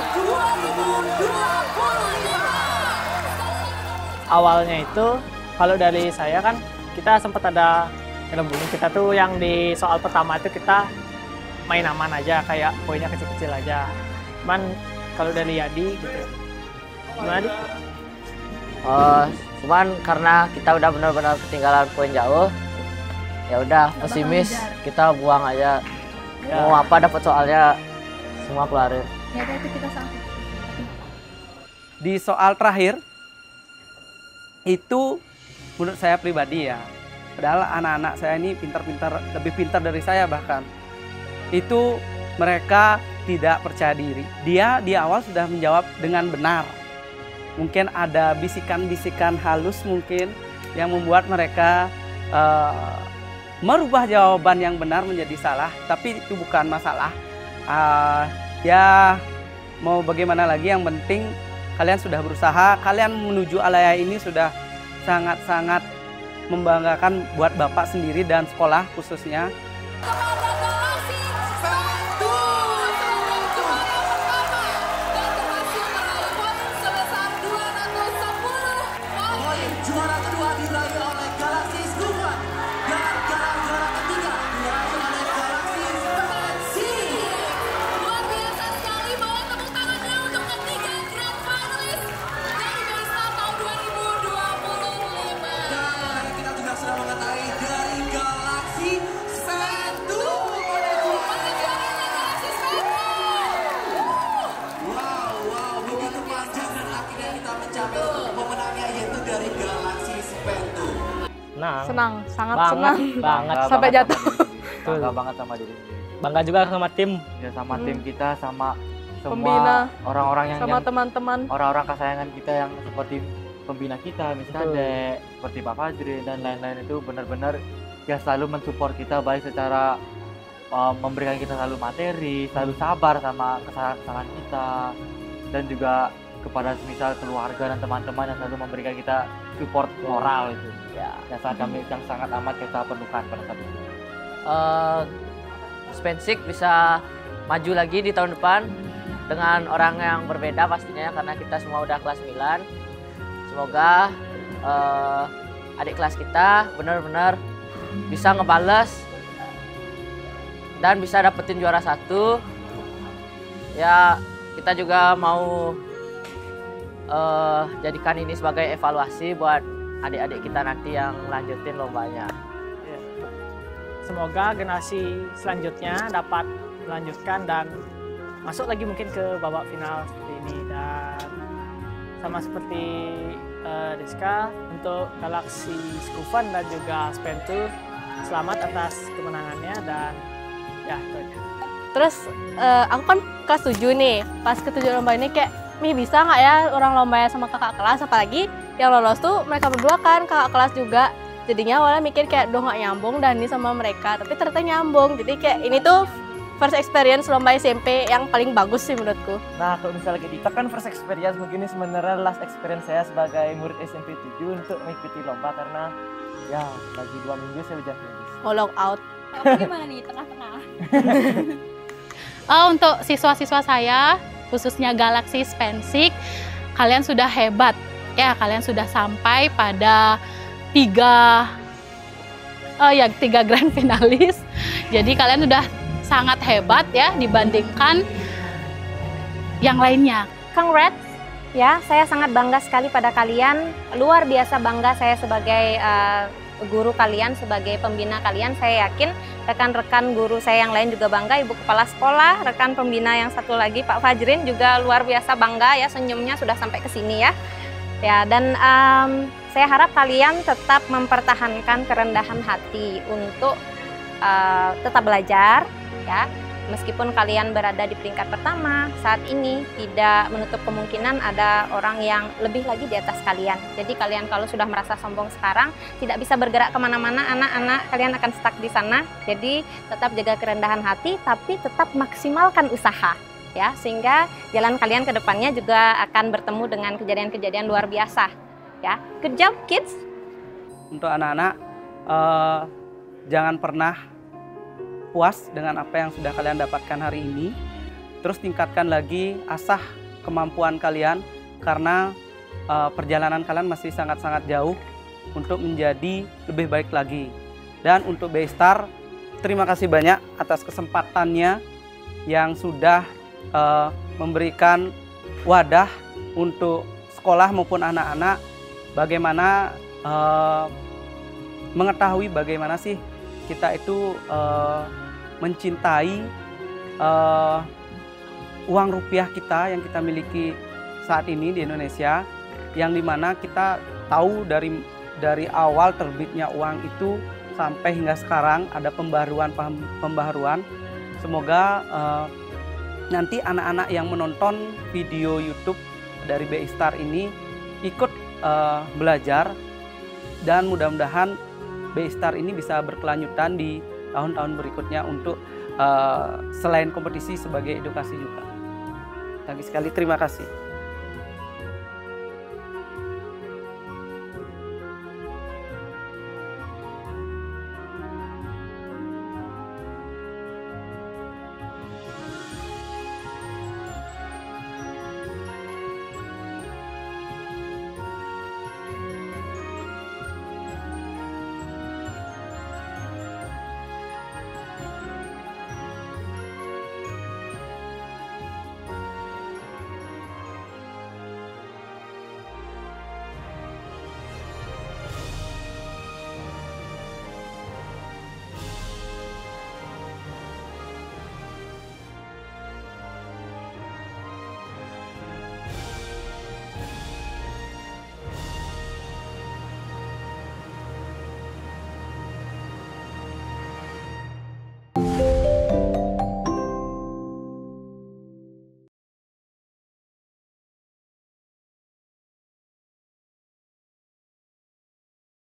2025. Awalnya itu kalau dari saya kan kita sempat ada ngelembungin kita tuh yang di soal pertama itu kita main aman aja kayak poinnya kecil-kecil aja. Cuman kalau dari Yadi gitu. Gimana Di? Cuman karena kita udah benar-benar ketinggalan poin jauh. Ya udah pesimis, kita buang aja. Mau apa dapat soalnya semua keluarin. Ya berarti kita sampai. Di soal terakhir itu menurut saya pribadi ya, padahal anak-anak saya ini pintar-pintar, lebih pintar dari saya bahkan. Itu mereka tidak percaya diri. Dia di awal sudah menjawab dengan benar. Mungkin ada bisikan-bisikan halus mungkin yang membuat mereka merubah jawaban yang benar menjadi salah, tapi itu bukan masalah. Ya mau bagaimana lagi, yang penting kalian sudah berusaha, kalian menuju Alaya ini sudah sangat-sangat membanggakan buat Bapak sendiri dan sekolah khususnya. Juara kedua diraih oleh Galaxy Squad dan juara ketiga diraih oleh Galaxy Fancy. Luar biasa sekali, boleh tepuk tangannya untuk ketiga grand finalis dari Berista tahun 2025. Dan kita juga sudah mengetahui dari Galaxy Satu. tercapai. Pemenangnya yaitu dari Galaxy Spentu. Senang, sangat banget, senang. banget. Sampai jatuh. Bangga banget sama diri. Bangga juga sama tim. Ya sama tim kita, sama Pembina, semua orang-orang yang sama teman-teman. Orang-orang kesayangan kita yang seperti pembina kita, misalnya seperti Pak Fajrin dan lain-lain itu benar-benar ya selalu mensupport kita baik secara memberikan kita selalu materi, selalu sabar sama kesalahan-kesalahan kita, dan juga kepada misal keluarga dan teman-teman yang selalu memberikan kita support moral itu ya yang sangat amat kita perlukan pada saat itu. Spensik bisa maju lagi di tahun depan dengan orang yang berbeda pastinya karena kita semua udah kelas 9. Semoga adik kelas kita benar-benar bisa ngebales dan bisa dapetin juara 1. Ya kita juga mau jadikan ini sebagai evaluasi buat adik-adik kita nanti yang lanjutin lombanya. Semoga generasi selanjutnya dapat melanjutkan dan masuk lagi mungkin ke babak final seperti ini. Dan sama seperti Rizka, untuk Galaxy Skufan dan juga Spentu, selamat atas kemenangannya dan ya itu aja. Terus aku kan kelas 7 nih, pas ke-7 lomba ini kayak, bisa nggak ya orang lombanya sama kakak kelas, apalagi yang lolos tuh mereka berdua kan, kakak kelas juga. Jadinya awalnya mikir kayak, doh nggak nyambung dah nih sama mereka, tapi ternyata nyambung. Jadi kayak ini tuh first experience lomba SMP yang paling bagus sih menurutku. Nah, kalau misalnya kita kan first experience, mungkin ini sebenarnya last experience saya sebagai murid SMP 7 untuk mengikuti lomba karena ya lagi 2 minggu saya udah lulus. Mau log out. Kamu gimana nih, tengah-tengah? Untuk siswa-siswa saya, khususnya Galaxy Spensik, kalian sudah hebat. Ya, kalian sudah sampai pada 3 grand finalis. Jadi kalian sudah sangat hebat ya dibandingkan yang lainnya. Congrats ya, saya sangat bangga sekali pada kalian. Luar biasa bangga saya sebagai guru kalian, sebagai pembina kalian. Saya yakin rekan-rekan guru saya yang lain juga bangga, Ibu Kepala Sekolah, rekan pembina yang satu lagi Pak Fajrin juga luar biasa bangga ya, senyumnya sudah sampai ke sini ya. Ya, dan saya harap kalian tetap mempertahankan kerendahan hati untuk tetap belajar ya. Meskipun kalian berada di peringkat pertama saat ini, tidak menutup kemungkinan ada orang yang lebih lagi di atas kalian. Jadi kalian kalau sudah merasa sombong sekarang, tidak bisa bergerak kemana-mana, anak-anak kalian akan stuck di sana. Jadi tetap jaga kerendahan hati, tapi tetap maksimalkan usaha ya, sehingga jalan kalian ke depannya juga akan bertemu dengan kejadian-kejadian luar biasa ya. Good job kids. Untuk anak-anak, jangan pernah puas dengan apa yang sudah kalian dapatkan hari ini. Terus tingkatkan lagi, asah kemampuan kalian karena perjalanan kalian masih sangat-sangat jauh untuk menjadi lebih baik lagi. Dan untuk B-Star, terima kasih banyak atas kesempatannya yang sudah memberikan wadah untuk sekolah maupun anak-anak bagaimana mengetahui bagaimana sih kita itu mencintai uang rupiah kita yang kita miliki saat ini di Indonesia, yang dimana kita tahu dari awal terbitnya uang itu sampai hingga sekarang ada pembaharuan. Semoga nanti anak-anak yang menonton video YouTube dari B-Star ini ikut belajar, dan mudah-mudahan B-Star ini bisa berkelanjutan di tahun-tahun berikutnya untuk selain kompetisi sebagai edukasi juga. Sekali terima kasih.